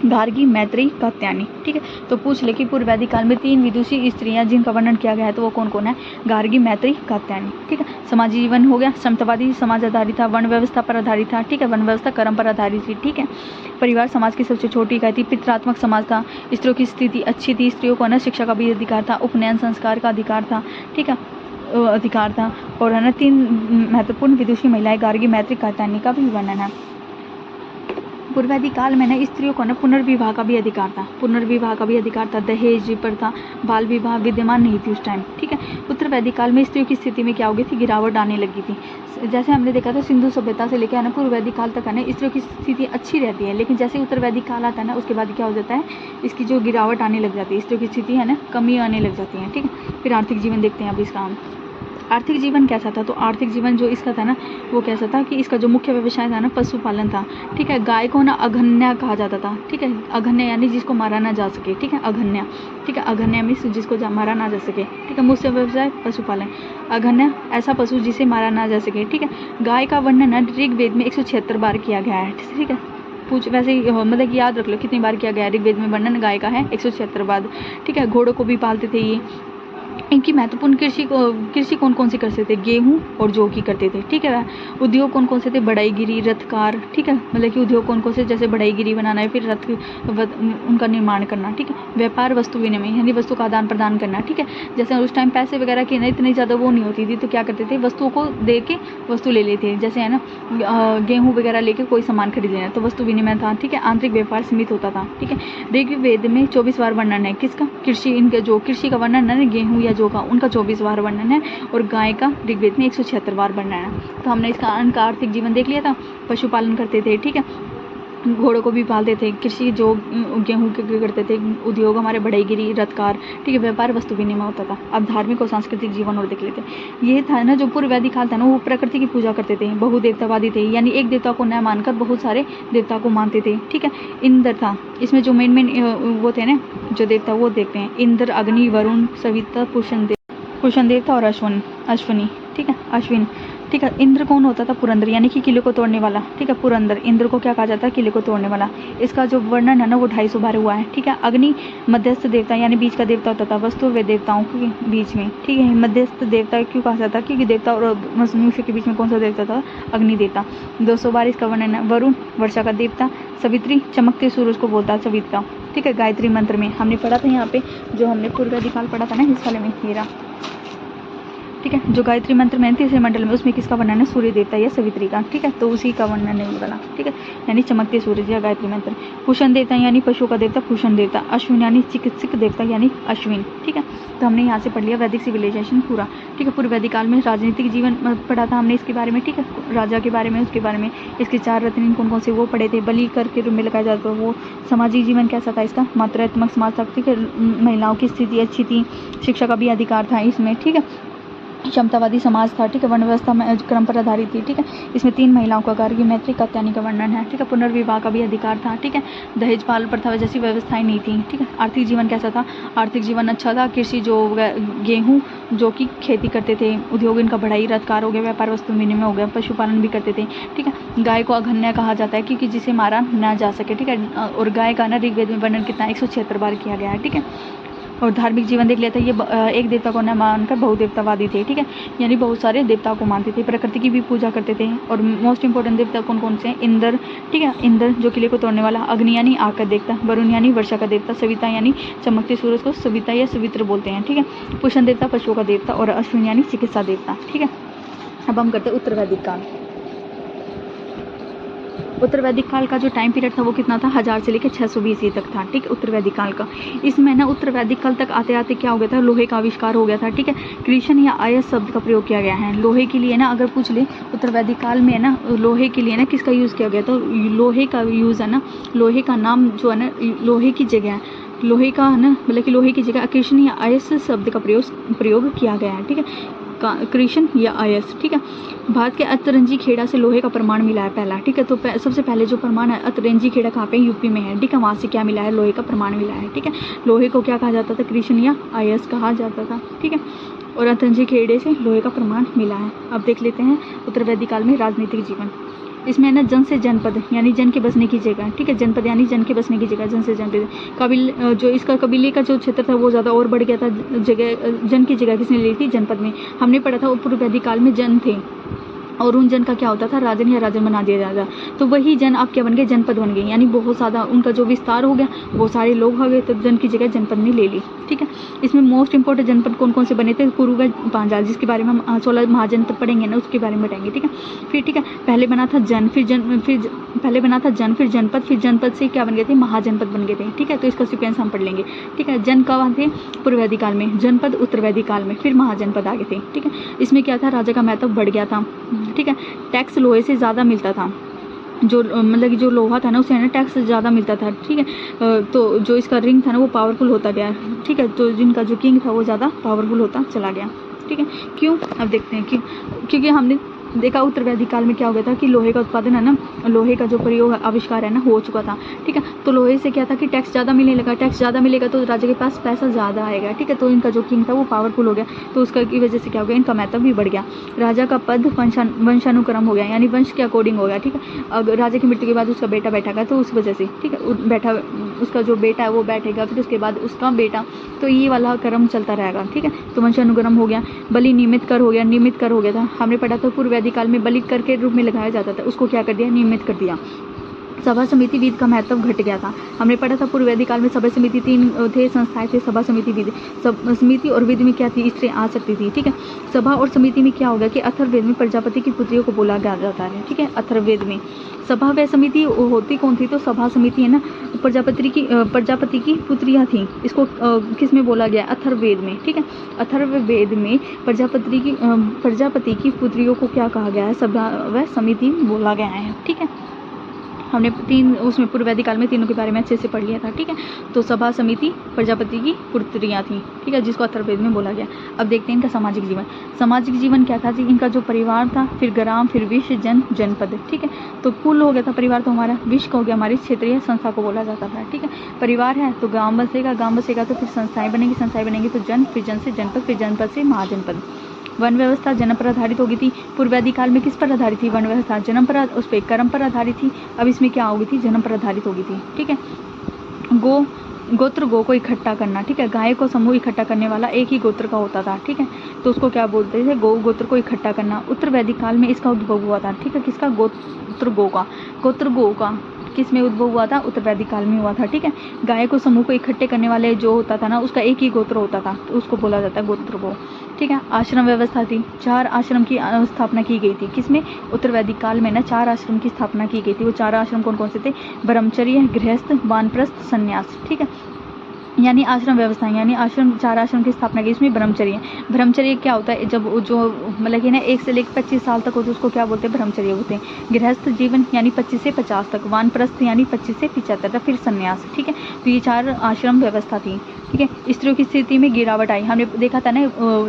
S1: गार्गी, मैत्रेयी, कात्यायनी। ठीक है, तो पूछ ले कि पूर्व वैदिक काल में 3 विदुषी स्त्रियां जिनका वर्णन किया गया है, तो वो कौन कौन है? गार्गी, मैत्रेयी, कात्यायनी। ठीक है, सामाजिक जीवन हो गया। समतावादी समाज आधारित था, वर्ण व्यवस्था पर आधारित था। ठीक है, वर्ण व्यवस्था कर्म पर आधारित थी। ठीक है, परिवार समाज की सबसे छोटी इकाई थी। पितृत्वात्मक समाज था। स्त्रियों की स्थिति अच्छी थी। स्त्रियों को ना शिक्षा का भी अधिकार था। उपनयन संस्कार का अधिकार था। ठीक है, अधिकार था। और है ना 3 महत्वपूर्ण विदुषी महिलाएं गार्गी, मैत्रेयी, कात्यायनी का भी वर्णन है। पूर्व वैदिक काल में ना स्त्रियों को ना पुनर्विवाह का भी अधिकार था। पुनर्विवाह का भी अधिकार था। दहेज प्रथा, बाल विवाह विद्यमान नहीं थी उस टाइम। ठीक है, उत्तर वैदिक काल में स्त्रियों की स्थिति में क्या हो गई थी? गिरावट आने लगी थी। जैसे हमने देखा था सिंधु सभ्यता से लेकर ना पूर्व वैदिक काल तक है ना स्त्रियों की स्थिति अच्छी रहती है, लेकिन जैसे उत्तर वैदिक काल आता है ना, उसके बाद क्या हो जाता है? इसकी जो गिरावट आने लग जाती है, स्त्रियों की स्थिति है ना कमी आने लग जाती है। ठीक है, फिर आर्थिक जीवन देखते हैं अब इसका हम। आर्थिक जीवन कैसा था? तो आर्थिक जीवन जो इसका था ना, वो कैसा था कि इसका जो मुख्य व्यवसाय था ना, पशुपालन था। ठीक है, गाय को ना अघन्या कहा जाता था। ठीक है, अघन्या यानी जिसको मारा ना जा सके। ठीक है, अघन्या। ठीक है, अघन्या मीन्स जिसको मारा ना जा सके। ठीक है, मुख्य व्यवसाय पशुपालन। अघन्या ऐसा पशु जिसे मारा ना जा सके। ठीक है, गाय का वर्णन ऋग्वेद में 176 बार किया गया है। ठीक है, वैसे ही मतलब कि याद रख लो कितनी बार किया गया है ऋग्वेद में वर्णन गाय का है? 176 बार। ठीक है, घोड़ों को भी पालते थे ये। इनकी महत्वपूर्ण कृषि कौन कौन से करते थे? गेहूं और जौ की करते थे। ठीक है, उद्योग कौन कौन से थे? बढ़ईगिरी, रथकार। ठीक है, मतलब कि उद्योग कौन कौन से? जैसे बढ़ईगिरी बनाना है, फिर रथ उनका निर्माण करना। ठीक है, व्यापार वस्तु विनिमय यानी वस्तु का आदान प्रदान करना। ठीक है, जैसे उस टाइम पैसे वगैरह की ना इतनी ज़्यादा वो नहीं होती थी, तो क्या करते थे? वस्तुओं को दे के वस्तु ले लेते थे। जैसे है ना गेहूँ वगैरह लेके कोई सामान खरीद लेना, तो वस्तु विनिमय था। ठीक है, आंतरिक व्यापार सीमित होता था। ठीक है, ऋग्वेद में 24 बार वर्णन है। किसका? कृषि। इनके जो कृषि का वर्णन है ना, गेहूँ या जौ का, उनका 24 बार वर्णन है। और गाय का ऋग्वेद में 176 बार वर्णन है। तो हमने इनका आर्थिक जीवन देख लिया था। पशुपालन करते थे। ठीक है, घोड़ों को भी पालते थे। कृषि जो गेहूँ के करते थे। उद्योग हमारे बढ़ईगिरी, रथकार। ठीक है, व्यापार वस्तु विनिमय होता था। अब धार्मिक और सांस्कृतिक जीवन और देख लेते हैं। ये था ना जो पूर्व वैदिक काल था ना, वो प्रकृति की पूजा करते थे। बहुदेवतावादी थे, यानी एक देवता को न मानकर बहुत सारे देवता को मानते थे। ठीक है, इंद्र था। इसमें जो मेन वो थे ना जो देवता, वो देखते हैं। इंद्र, अग्नि, वरुण, सविता, पुरुषन देवता और अश्विनी। ठीक है, अश्विन। ठीक है, इंद्र कौन होता था? पुरंदर, यानी कि किले को तोड़ने वाला। ठीक है, पुरंदर। इंद्र को क्या कहा जाता है? किले को तोड़ने वाला। इसका जो वर्णन है ना वो 250 बार हुआ है। ठीक है, अग्नि मध्यस्थ देवता यानी बीच का देवता होता था वस्तु व देवताओं के बीच में। ठीक है, मध्यस्थ देवता क्यों कहा जाता है? क्योंकि देवता और मनुष्य के बीच में कौन सा देवता था? अग्नि देवता। 200 बार इसका वर्णन है। वरुण वर्षा का देवता। सवित्री चमकते सूरज को बोलता है सविता। ठीक है, गायत्री मंत्र में हमने पढ़ा था, यहाँ पे जो हमने पूर्व वैदिक काल पढ़ा था ना इस वाले में हीरा। ठीक है, जो गायत्री मंत्र में तीसरे मंडल में, उसमें किसका वर्णन है? सूर्य देवता या सवित्री का। ठीक है, तो उसी का वर्णन है वाला। ठीक है, यानी चमकते सूरज या गायत्री मंत्र। पूषण देवता यानी पशु का देवता पूषण देवता। अश्विन यानी चिकित्सक देवता यानी अश्विन। ठीक है, तो हमने यहाँ से पढ़ लिया वैदिक सिविलाइजेशन पूरा। ठीक है, पूर्व वैदिक काल में राजनीतिक जीवन पढ़ा था हमने इसके बारे में। ठीक है, राजा के बारे में, उसके बारे में। इसके 4 रत्न कौन कौन से वो पढ़े थे। बलि कर के रूप में लगाया जाता था वो। सामाजिक जीवन कैसा था इसका? मात्रात्मक समाज था। ठीक है, महिलाओं की स्थिति अच्छी थी। शिक्षा का भी अधिकार था इसमें। ठीक है, क्षमतावादी समाज था, ठीक है। वर्ण व्यवस्था में क्रम पर आधारित थी, ठीक है। इसमें 3 महिलाओं का कार्य, मैत्री, कात्यायनी का वर्णन है, ठीक है। पुनर्विवाह का भी अधिकार था, ठीक है। दहेज पाल प्रथा जैसी व्यवस्थाएं नहीं थी, ठीक है। आर्थिक जीवन कैसा था? आर्थिक जीवन अच्छा था। कृषि जो गेहूँ जो कि खेती करते थे, उद्योग इनका बढ़ाई, रथकार हो गया, व्यापार वस्तु विनिमय हो गया, पशुपालन भी करते थे, ठीक है। गाय को अघन्य कहा जाता है क्योंकि जिसे मारा ना जा सके, ठीक है। और गाय का ना ऋग्वेद में वर्णन कितना 176 बार किया गया है, ठीक है। और धार्मिक जीवन देख लेते हैं, ये एक देवता को न मानकर बहुदेवतावादी थे, ठीक है। यानी बहुत सारे देवताओं को मानते थे, प्रकृति की भी पूजा करते थे। और मोस्ट इंपॉर्टेंट देवता कौन कौन से हैं? इंद्र, ठीक है। इंद्र जो किले को तोड़ने वाला, अग्नि यानी आग का देवता, वरुण यानी वर्षा का देवता, सविता यानी चमकते सूरज को सविता या सवित्र बोलते हैं, ठीक है। पुष्ण देवता पशुओं का देवता, और अश्विन यानी चिकित्सा देवता, ठीक है। अब हम करते हैं उत्तर वैदिक काल। उत्तर वैदिक काल का जो टाइम पीरियड था वो कितना था? 1000 से लेकर 600 BC तक था, ठीक है। उत्तर वैदिक काल का इसमें ना उत्तर वैदिक काल तक आते आते क्या हो गया था? लोहे का आविष्कार हो गया था, ठीक है। क्रिशन या आयस शब्द का प्रयोग किया गया है लोहे के लिए ना। अगर पूछ ले उत्तर वैदिक काल में ना लोहे के लिए ना किसका यूज़ किया गया? तो लोहे का यूज़ है ना, लोहे का नाम जो है ना, लोहे की जगह लोहे का है ना, मतलब कि लोहे की जगह क्रिशन या आयस शब्द का प्रयोग किया गया है, ठीक है। क्रिशन या आयस, ठीक है। भारत के अतरंजी खेड़ा से लोहे का प्रमाण मिला है पहला, ठीक है। तो सबसे पहले जो प्रमाण है अतरंजी खेड़ा कहाँ पे? यूपी में है, ठीक है। वहाँ से क्या मिला है? लोहे का प्रमाण मिला है, ठीक है। लोहे को क्या कहा जाता था? क्रिशन या आयस कहा जाता था, ठीक है। और अतरंजी खेड़े से लोहे का प्रमाण मिला है। अब देख लेते हैं उत्तर वैदिक काल में राजनीतिक जीवन। इसमें है ना जन से जनपद यानी जन के बसने की जगह, ठीक है। जनपद यानी जन के बसने की जगह, जन से जनपद। जो इसका कबीले का जो क्षेत्र था वो ज़्यादा और बढ़ गया था। जगह जन की जगह किसने ली थी? जनपद में। हमने पढ़ा था पूर्व वैदिक काल में जन थे और उन जन का क्या होता था? राजन या राजन बना दिया जाता। तो वही जन आप क्या बन गए? जनपद बन गए, यानी बहुत ज़्यादा उनका जो विस्तार हो गया, बहुत सारे लोग हो गए, तो जन की जगह जनपद ने ले ली, ठीक है। इसमें मोस्ट इंपॉर्टेंट जनपद कौन कौन से बने थे? कुरु व पांचाल, जिसके बारे में हम 16 महाजनपद पढ़ेंगे ना, उसके बारे में बताएंगे, ठीक है। फिर ठीक है, पहले बना था जन, पहले बना था जन, फिर जनपद, फिर जनपद से क्या बन गए थे? महाजनपद बन गए थे, ठीक है। तो इसका सीक्वेंस हम पढ़ लेंगे, ठीक है। जन कब थे? पूर्व वैदिक काल में, जनपद उत्तर वैदिक काल में, फिर महाजनपद आ गए थे, ठीक है। इसमें क्या था? राजा का महत्व बढ़ गया था, ठीक है। टैक्स लोहे से ज़्यादा मिलता था, जो मतलब कि जो लोहा था ना उसे है ना टैक्स ज़्यादा मिलता था, ठीक है। तो जो इसका रिंग था ना वो पावरफुल होता गया, ठीक है। तो जिनका जो किंग था वो ज़्यादा पावरफुल होता चला गया, ठीक है। क्यों? अब देखते हैं क्यों। क्योंकि हमने देखा उत्तर वैदिक काल में क्या हो गया था कि लोहे का उत्पादन है ना, लोहे का जो प्रयोग आविष्कार है ना हो चुका था, ठीक है। तो लोहे से क्या था कि टैक्स ज़्यादा मिलने लगा, टैक्स ज़्यादा मिलेगा तो राजा के पास पैसा ज़्यादा आएगा, ठीक है। तो इनका जो किंग था वो पावरफुल हो गया, तो उसका की वजह से क्या हो गया? इनका महत्व भी बढ़ गया। राजा का पद वंशानुक्रम हो गया, यानी वंश के अकॉर्डिंग हो गया, ठीक है। अगर राजा की मृत्यु के बाद उसका बेटा बैठा तो उस वजह से, ठीक है, उसका जो बेटा है वो बैठेगा, फिर उसके बाद उसका बेटा, तो ये वाला क्रम चलता रहेगा, ठीक है। तो वंशानुक्रम हो गया। बलि नियमित कर हो गया, नियमित कर हो गया था। हमने पढ़ा था पूर्व वैदिक काल में बलि कर के रूप में लगाया जाता था, उसको क्या कर दिया? नियमित कर दिया। सभा समिति विद का महत्व घट गया था। हमने पढ़ा था पूर्व वैदिक काल में सभा समिति 3 थे, संस्थाएं थे, सभा समिति विद। समिति और विद में क्या थी? स्त्री आ सकती थी, ठीक है। सभा और समिति में क्या होगा कि अथर्ववेद में प्रजापति की पुत्रियों को बोला जाता है, ठीक है। अथर्ववेद में सभा व समिति होती कौन थी? तो सभा समिति है ना प्रजापति की पुत्रियां थी। इसको किस में बोला गया? अथर्ववेद में, ठीक है। अथर्ववेद में प्रजापति की पुत्रियों को क्या कहा गया है? सभा व समिति बोला गया है, ठीक है। हमने उसमें पूर्व वैदिक काल में तीनों के बारे में अच्छे से पढ़ लिया था, ठीक है। तो सभा समिति प्रजापति की पुत्रियां थी, ठीक है, जिसको अथर्ववेद में बोला गया। अब देखते हैं इनका सामाजिक जीवन। सामाजिक जीवन क्या था जी? इनका जो परिवार था, फिर ग्राम, फिर विश्व, जनपद, ठीक है। तो कुल हो गया था परिवार, तो हमारा विश्व हो गया, हमारी क्षेत्रीय संस्था को बोला जाता था, ठीक है। परिवार है तो गाँव बसेगा, गाँव बसेगा तो फिर संस्थाएं बनेंगी, संस्थाएं बनेंगी तो जन, फिर जन से जनपद, फिर जनपद से महाजनपद। वन व्यवस्था जन्म पर आधारित होगी थी। पूर्व वैदिक काल में किस पर आधारित थी? वन व्यवस्था जन्म पर, उस पर कर्म पर आधारित थी। अब इसमें क्या होगी थी? जन्म पर आधारित होगी थी, ठीक है। गोत्र को इकट्ठा करना, ठीक है। गाय को समूह इकट्ठा करने वाला एक ही गोत्र का होता था, ठीक है। तो उसको क्या बोलते थे? गोत्र को इकट्ठा करना। उत्तर वैदिक काल में इसका उद्भव हुआ था, ठीक है। किसका? गोत्र गो का किस में उद्भव हुआ था? उत्तर वैदिक काल में हुआ था, ठीक है। गाय को समूह को इकट्ठे करने वाले जो होता था ना उसका एक ही गोत्र होता था, तो उसको बोला जाता है गोत्र गो, ठीक है। आश्रम व्यवस्था थी, 4 आश्रम की स्थापना की गई थी। किसमें? उत्तर वैदिक काल में ना 4 आश्रम की स्थापना की गई थी। वो 4 आश्रम कौन कौन से थे? ब्रह्मचर्य, गृहस्थ, वानप्रस्थ, संन्यास, ठीक है। यानी आश्रम व्यवस्था, यानी 4 आश्रम की स्थापना की। इसमें ब्रह्मचर्य क्या होता है? जब जो मतलब कि ना 1 से लेकर 25 साल तक होते उसको क्या बोलते हैं? ब्रह्मचर्य बोलते हैं। गृहस्थ जीवन यानी 25 से 50 तक, वानप्रस्थ यानी 25 से 75 तक, फिर संन्यास, ठीक है। तो ये 4 आश्रम व्यवस्था थी, ठीक है। स्त्रियों की स्थिति में गिरावट आई, हमने देखा था ना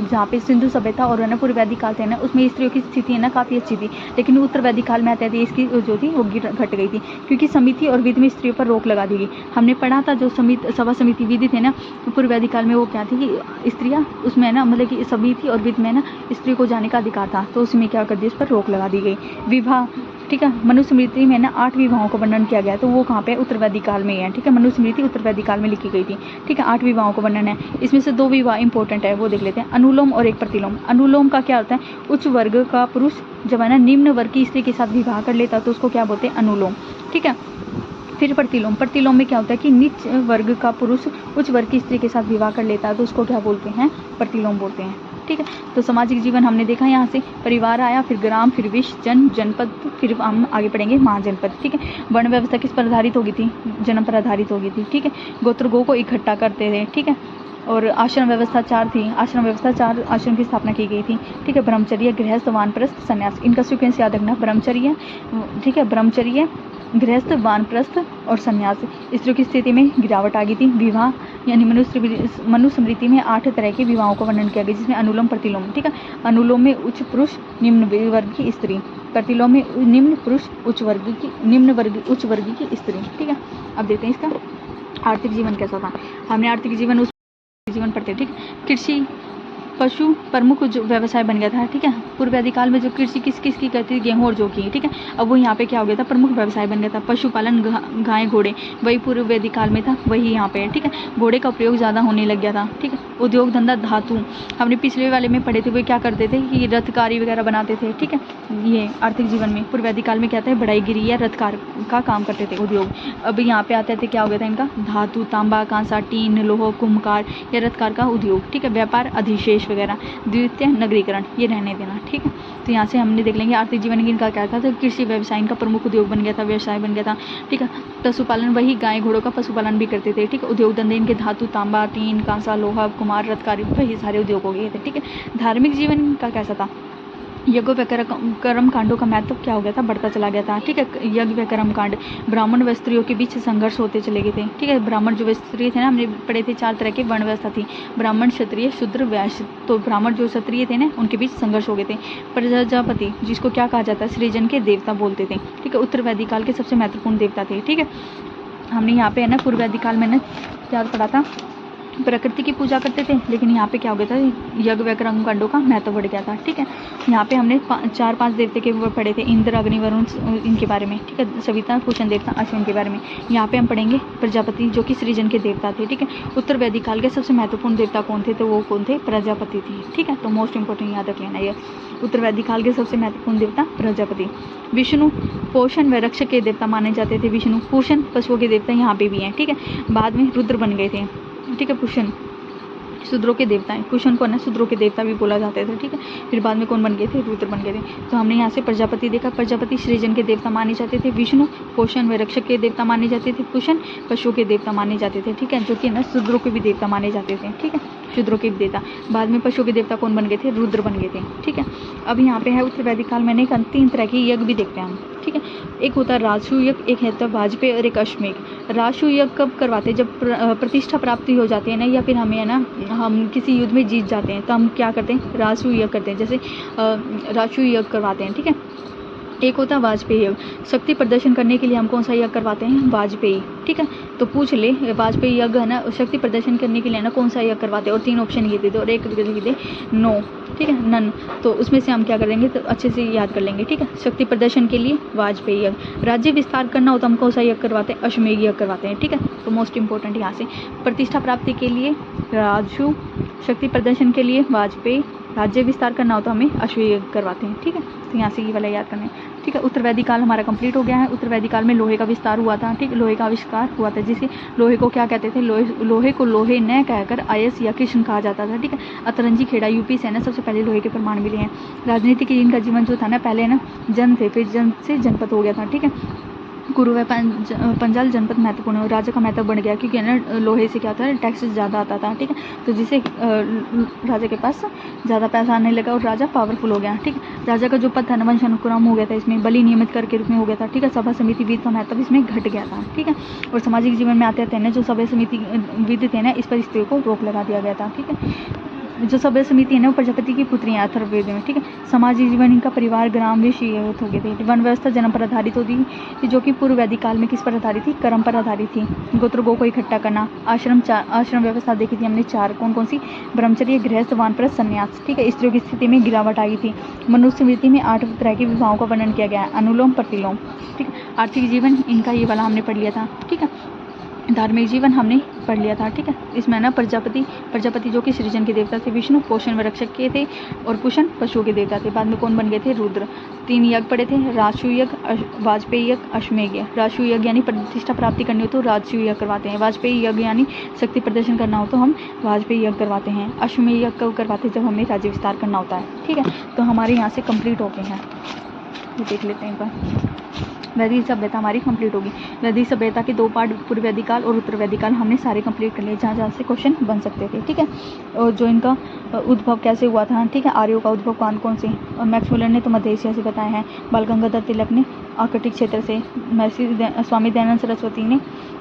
S1: जहाँ पे सिंधु सभ्यता और है ना पूर्व वैदिक काल थे ना, उसमें स्त्रियों की स्थिति है ना काफ़ी अच्छी थी, लेकिन उत्तर वैदिक काल में आते थे इसकी जो थी वो घट गई थी, क्योंकि समिति और विधि में स्त्रियों पर रोक लगा दी गई। हमने पढ़ा था जो सभा समिति विधि थे ना पूर्व वैदिक काल में, वो क्या थी कि स्त्रियाँ उसमें ना मतलब कि समिति और विधि में ना स्त्री को जाने का अधिकार था, तो उसमें क्या कर दिया, इस पर रोक लगा दी गई। विवाह, ठीक है, मनुस्मृति में ना 8 विवाहों का वर्णन किया गया है, तो वो कहाँ पे उत्तर वैदिक काल में ही है, ठीक है। मनुस्मृति उत्तर वैदिक काल में लिखी गई थी, ठीक है। 8 विवाहों का वर्णन है, इसमें से 2 विवाह इंपॉर्टेंट है, वो देख लेते हैं। अनुलोम और एक प्रतिलोम। अनुलोम का क्या होता है, उच्च वर्ग का पुरुष जब है ना निम्न वर्ग की स्त्री के साथ विवाह कर लेता है तो उसको क्या बोलते हैं, अनुलोम, ठीक है। फिर प्रतिलोम, प्रतिलोम में क्या होता है कि नीच वर्ग का पुरुष उच्च वर्ग की स्त्री के साथ विवाह कर लेता है तो उसको क्या बोलते हैं, प्रतिलोम बोलते हैं, ठीक है। तो सामाजिक जीवन हमने देखा, यहाँ से परिवार आया, फिर ग्राम, फिर विश्व, जनपद, फिर हम आगे पढ़ेंगे महाजनपद, ठीक है। वर्ण व्यवस्था किस पर आधारित होगी थी, जन्म पर आधारित होगी थी, ठीक है। गोत्र गो को इकट्ठा करते थे, ठीक है। और आश्रम व्यवस्था 4 थी, आश्रम व्यवस्था 4 आश्रम की स्थापना की गई थी, ठीक है। ब्रह्मचर्य, गृहस्थ, वानप्रस्थ, संन्यास, इनका सीक्वेंस याद रखना। ब्रह्मचर्य, ठीक है, ब्रह्मचर्य, गृहस्थ, वानप्रस्थ और संन्यास। स्त्रियों की स्थिति में गिरावट आ गई थी। विवाह यानी मनुस्मृति में 8 तरह के विवाहों का वर्णन किया गया, जिसमें अनुलोम, प्रतिलोम, ठीक है। अनुलोम में उच्च पुरुष निम्न वर्ग की स्त्री, प्रतिलोम में निम्न पुरुष उच्च वर्ग की स्त्री, ठीक है। अब देखते हैं इसका आर्थिक जीवन कैसा था। हमने आर्थिक जीवन जीवन पढ़ते, ठीक है। कृषि पशु प्रमुख जो व्यवसाय बन गया था, ठीक है। पूर्व वैदिक काल में जो कृषि किस की करती थी, गेहूं और जौ की, ठीक है। अब वो यहाँ पे क्या हो गया था, प्रमुख व्यवसाय बन गया था। पशुपालन, गाय घोड़े, वही पूर्व वैदिक काल में था, वही यहाँ पे है, ठीक है। घोड़े का उपयोग ज़्यादा होने लग गया था, ठीक है। उद्योग धंधा, धातु, हमने पिछले वाले में पढ़े थे, वो क्या करते थे कि रथकारी वगैरह बनाते थे, ठीक है। ये आर्थिक जीवन में पूर्व वैदिक काल में क्या था, बढ़ाईगिरी या रथकार का काम करते थे, उद्योग। अब यहाँ पे आते थे क्या हो गया था इनका, धातु, तांबा, कांसा, टीन, लोह, कुम्भकार या रथकार का उद्योग, ठीक है। व्यापार, अधिशेष वगैरह। द्वितीय नगरीकरण, ये रहने देना, ठीक है। तो यहाँ से हमने देख लेंगे आर्थिक जीवन इनका क्या था, तो कृषि व्यवसाय इनका प्रमुख उद्योग बन गया था, व्यवसाय बन गया था, ठीक है। पशुपालन, वही गाय घोड़ों का पशुपालन भी करते थे, ठीक है। उद्योग धंधे इनके धातु, तांबा, टीन, कांसा, लोहा, कुमार, रथकारी, वही सारे उद्योग हो गए थे, ठीक है। धार्मिक जीवन इनका कैसा था, यज्ञ व कर्म कांडों का महत्व क्या हो गया था, बढ़ता चला गया था, ठीक है। यज्ञ व कर्म कांड, ब्राह्मण व स्त्रियों के बीच संघर्ष होते चले गए थे, ठीक है। ब्राह्मण जो स्त्रिय थे ना, हमने पढ़े थे 4 तरह की वर्ण व्यवस्था थी, ब्राह्मण, क्षत्रिय, शूद्र, वैश्य। तो ब्राह्मण जो क्षत्रिय थे ना, उनके बीच संघर्ष हो गए थे। प्रजापति, जिसको क्या कहा जाता है, सृजन के देवता बोलते थे, ठीक है। उत्तर वैदिक काल के सबसे महत्वपूर्ण देवता थे, ठीक है। हमने यहाँ पे है ना पूर्व वैदिक काल में ना क्या पढ़ा था, प्रकृति की पूजा करते थे, लेकिन यहाँ पे क्या हो गया था, यज्ञ व कर्म कांडों का महत्व बढ़ गया था, ठीक है। यहाँ पे हमने 4-5 देवते के पढ़े थे, इंद्र, अग्नि, वरुण, इनके बारे में, ठीक है। सविता, कुशन देवता, अश्विन के बारे में। यहाँ पे हम पढ़ेंगे प्रजापति, जो कि सृजन के देवता थे, ठीक है। उत्तर वैदिक काल के सबसे महत्वपूर्ण देवता कौन थे, तो वो कौन थे, प्रजापति थे, ठीक है। तो मोस्ट इंपॉर्टेंट याद रख लेना, ये उत्तर वैदिक काल के सबसे महत्वपूर्ण देवता प्रजापति। विष्णु पोषण व रक्षक के देवता माने जाते थे, विष्णु। पूषण पशुओं के देवता यहाँ पे भी हैं, ठीक है। बाद में रुद्र बन गए थे, ठीक है। पुष्ण शूद्रों के देवता हैं, पुष्ण को ना शूद्रों के देवता भी बोला जाते थे, ठीक है। फिर बाद में कौन बन गए थे, रुद्र बन गए थे। तो हमने यहाँ से प्रजापति देखा, प्रजापति सृजन के देवता माने जाते थे, विष्णु पोषण व रक्षक के देवता माने जाते थे, पुष्ण पशुओं के देवता माने जाते थे, ठीक है। जो कि ना शूद्रों के भी देवता माने जाते थे, ठीक है, शूद्रों के भी देवता। बाद में पशुओं के देवता कौन बन गए थे, रुद्र बन गए थे, ठीक है। अब यहाँ पे है उत्तर वैदिक काल में 3 तरह के यज्ञ भी देखते हैं हम, ठीक है। एक होता है राजसूय यज्ञ, एक है वाजपेयी और एक अश्वमेघ। राजसूय यज्ञ कब करवाते हैं, जब प्रतिष्ठा प्राप्ति हो जाती है ना, या फिर हमें है ना हम किसी युद्ध में जीत जाते हैं, तो हम क्या करते हैं, राजसूय यज्ञ करते हैं, जैसे राजसूय यज्ञ करवाते हैं, ठीक है। एक होता है वाजपेयी यज्ञ, शक्ति प्रदर्शन करने के लिए हम कौन सा यज्ञ करवाते हैं, वाजपेयी, ठीक है। तो पूछ ले, वाजपेयी यज्ञ है ना, शक्ति प्रदर्शन करने के लिए ना कौन सा यज्ञ करवाते हैं, और 3 ऑप्शन ये दे दो और एक लिख दे नो, ठीक है, नन। तो उसमें से हम क्या कर लेंगे, तो अच्छे से याद कर लेंगे, ठीक है। शक्ति प्रदर्शन के लिए वाजपेयी यज्ञ, राज्य विस्तार करना हो तो हम कौन सा यज्ञ करवाते हैं, अश्वमेध यज्ञ करवाते हैं, ठीक है। तो मोस्ट इंपॉर्टेंट यहाँ से प्रतिष्ठा प्राप्ति के लिए राजू, शक्ति प्रदर्शन के लिए वाजपेयी, राज्य विस्तार करना हो तो हमें अश्वमेध यज्ञ करवाते हैं, ठीक है। तो यहाँ से ये वाला याद करना है, ठीक है। उत्तर वैदिक काल हमारा कंप्लीट हो गया है। उत्तर वैदिक काल में लोहे का विस्तार हुआ था, ठीक, लोहे का आविष्कार हुआ था, जिसे लोहे को क्या कहते थे, लोहे को लोहे न कहकर आयस या कृष्ण कहा जाता था, ठीक है। अतरंजी खेड़ा यूपी से ना सबसे पहले लोहे के प्रमाण मिले हैं। राजनीतिक इनका जीवन जो था ना, पहले ना जन थे, फिर जन से जनपद हो गया था, ठीक है। कुरु व पंजाल जनपद महत्वपूर्ण है, राजा का महत्व बढ़ गया, क्योंकि ना लोहे से क्या होता है, टैक्स ज़्यादा आता था, ठीक है। तो जिससे राजा के पास ज़्यादा पैसा आने लगा और राजा पावरफुल हो गया, ठीक है। राजा का जो पद था न वंश अनुक्रम हो गया था, इसमें बलि नियमित कर के रूप में हो गया था, ठीक है। सभा समिति विध का महत्व इसमें घट गया था, ठीक है। और सामाजिक जीवन में आते आते ना जो सभा समिति विध थे ना, इस पर स्त्रियों को रोक लगा दिया गया था, ठीक है। जो सभ्य समिति है ना वो प्रजापति की पुत्री है अथर्ववेद में, ठीक है। सामाजिक जीवन इनका परिवार ग्राम विषयभूत हो गए थे। वन व्यवस्था जन्म पर आधारित होती थी, जो कि पूर्व वैदिक काल में किस पर आधारित थी, कर्म पर आधारित थी। गोत्र गो को इकट्ठा करना, आश्रम व्यवस्था देखी थी हमने 4, कौन कौन सी, ब्रह्मचर्य, गृहस्थ, वानप्रस्थ, संन्यास, ठीक है। स्त्रियों की स्थिति में गिरावट आई थी। मनुष्य स्मृति में 8 तरह के विवाहों का वर्णन किया गया है, अनुलोम प्रतिलोम, ठीक है। आर्थिक जीवन इनका ये वाला हमने पढ़ लिया था, ठीक है। धार्मिक जीवन हमने पढ़ लिया था, ठीक है। इसमें ना प्रजापति जो कि सृजन के देवता थे, विष्णु पोषण व रक्षक के थे, और पुषण पशुओं के देवता थे। बाद में कौन बन गए थे, रुद्र। 3 यज्ञ पढ़े थे, राजसूय यज्ञ, वाजपेयी यज्ञ, अश्वमेध यज्ञ। राजसूय यज्ञ यानी प्रतिष्ठा प्राप्ति करनी हो तो राजसूय यज्ञ करवाते हैं। वाजपेयी यज्ञ यानी शक्ति प्रदर्शन करना हो तो हम वाजपेयी यज्ञ करवाते हैं। अश्वमेध यज्ञ कब करवाते हैं, जब हमें राज्य विस्तार करना होता है, ठीक है। तो हमारे यहाँ से कंप्लीट हो गए हैं, ये देख लेते हैं एक बार। वैदिक सभ्यता हमारी कंप्लीट होगी। वैदिक सभ्यता के 2 पार्ट पूर्व वैदिक काल और उत्तर वैदिक काल हमने सारे कंप्लीट कर लिए, जहाँ जहाँ से क्वेश्चन बन सकते थे, ठीक है। और जो इनका उद्भव कैसे हुआ था, ठीक है। आर्यों का उद्भव कौन कौन से, और मैक्स मुलर ने तो मध्य एशिया से बताया है, बाल गंगाधर तिलक ने आर्कटिक क्षेत्र से, स्वामी दयानंद सरस्वती ने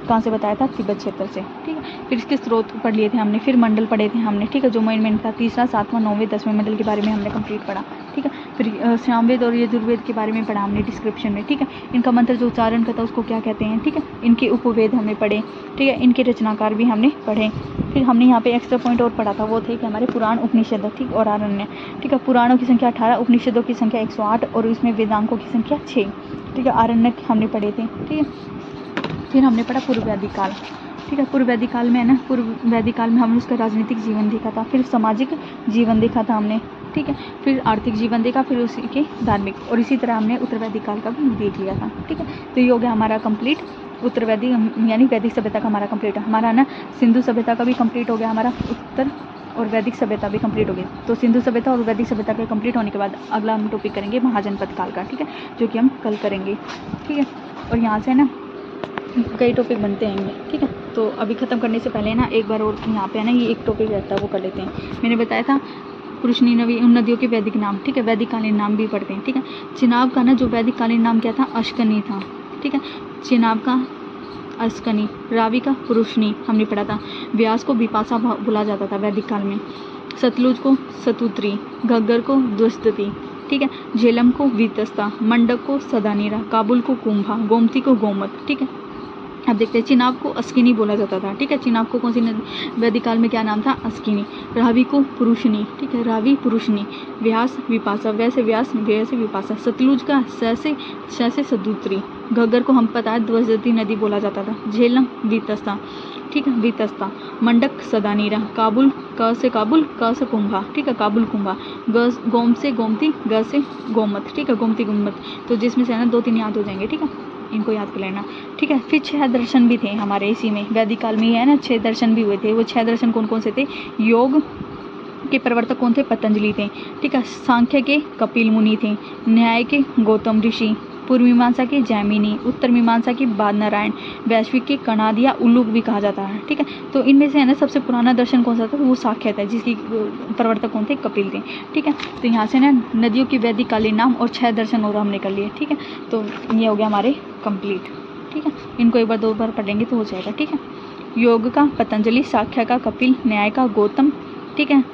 S1: कहाँ से बताया था, तिब्बत क्षेत्र से, ठीक है। फिर इसके स्रोत पढ़ लिए थे हमने, फिर मंडल पढ़े थे हमने, ठीक है। जो मेन था 3रा, 7वां, 9वें, 10वें मंडल के बारे में हमने कंप्लीट पढ़ा, ठीक है। फिर सामवेद और यजुर्वेद के बारे में पढ़ा हमने डिस्क्रिप्शन में, ठीक है। इनका मंत्र जो उच्चारण करता है उसको क्या कहते हैं, ठीक है। इनके उपवेद हमने पढ़े, ठीक है। इनके रचनाकार भी हमने पढ़े। फिर हमने यहाँ पे एक्स्ट्रा पॉइंट और पढ़ा था, वो थे कि हमारे पुराण, उपनिषद, ठीक, और आरण्य, ठीक है। पुराणों की संख्या 18, उपनिषदों की संख्या 108 और इसमें वेदांगों की संख्या 6, ठीक है। आरण्य हमने पढ़े थे, ठीक है। फिर हमने पढ़ा पूर्व वैदिक काल, ठीक है। पूर्व वैदिक काल में है ना, पूर्व वैदिक काल में हमने उसका राजनीतिक जीवन देखा था, फिर सामाजिक जीवन देखा था हमने, ठीक है। फिर आर्थिक जीवन देखा, फिर उसी के धार्मिक, और इसी तरह हमने उत्तर वैदिक काल का भी देख लिया था, ठीक है। तो ये हो गया हमारा कंप्लीट उत्तर वैदिक यानी वैदिक सभ्यता का हमारा कंप्लीट है। हमारा ना सिंधु सभ्यता का भी कंप्लीट हो गया, हमारा उत्तर और वैदिक सभ्यता भी कंप्लीट हो गई। तो सिंधु सभ्यता और वैदिक सभ्यता के कंप्लीट होने के बाद अगला हम टॉपिक करेंगे महाजनपद काल का, ठीक है, जो कि हम कल करेंगे, ठीक है। और यहाँ से ना कई टॉपिक बनते हैं, ठीक है। तो अभी ख़त्म करने से पहले ना एक बार और यहाँ पे है ना ये एक टॉपिक रहता है वो कर लेते हैं। मैंने बताया था पुरुषनी नवी उन नदियों के वैदिक नाम, ठीक है। वैदिक कालीन नाम भी पढ़ते हैं, ठीक है। चिनाब का ना जो वैदिक कालीन नाम क्या था, अश्कनी था, ठीक है। चिनाब का अश्कनी, रावी का पुरुषनी हमने पढ़ा था। व्यास को विपाशा बोला जाता था वैदिक काल में। सतलुज को सतुत्री, घग्गर को द्वस्तती, ठीक है। झेलम को वीतस्ता, मंडक को सदानीरा, काबुल को कुंभा, गोमती को गोमत, ठीक है। अब देखते हैं, चिनाब को अस्किनी बोला जाता था, ठीक है। चिनाब को कौन सी वैदिक काल में क्या नाम था, अस्किनी। रावी को पुरुषनी, ठीक है, रावी पुरुषनी। व्यास विपाशा, वैसे व्यास, वैसे विपाशा। सतलुज का से सदुत्री। घग्गर को हम पता है द्वजती नदी बोला जाता था। झेलम वीतस्ता, ठीक है, वीतस्ता। मंडक सदानीरा। काबुल क से काबुल, क से कुंभा, ठीक है, काबुल कुंभा। गोम से गोमती, ग से गोमत, ठीक है, गोमती गुम्मत। तो जिसमें से है ना 2-3 याद हो जाएंगे, ठीक है, इनको याद कर लेना, ठीक है। फिर 6 दर्शन भी थे हमारे इसी में, वैदिक काल में ही है ना 6 दर्शन भी हुए थे। वो 6 दर्शन कौन कौन से थे, योग के प्रवर्तक कौन थे, पतंजलि थे, ठीक है। सांख्य के कपिल मुनि थे। न्याय के गौतम ऋषि। पूर्व मीमांसा के जैमिनी। उत्तर मीमांसा की बादनारायण। वैश्विक के कणाद या उल्लूक भी कहा जाता है, ठीक है। तो इनमें से है ना सबसे पुराना दर्शन कौन सा था, वो सांख्य था, जिसकी प्रवर्तक कौन थे, कपिल थे, ठीक है। तो यहाँ से ना नदियों की वैदिक कालीन नाम और 6 दर्शन और हमने कर लिए, ठीक है। तो ये हो गया हमारे कंप्लीट, ठीक है। इनको एक बार 2 बार पढ़ेंगे तो हो जाएगा, ठीक है। योग का पतंजलि, सांख्य का कपिल, न्याय का गौतम, ठीक है।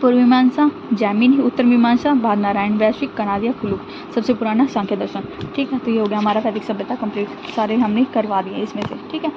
S1: पूर्व मीमांसा जैमिनी, उत्तर मीमांसा बादनारायण, वैश्विक कनादिया कुलुक, सबसे पुराना सांख्य दर्शन, ठीक है। तो ये हो गया हमारा वैदिक सभ्यता कंप्लीट, सारे हमने करवा दिए इसमें से, ठीक है।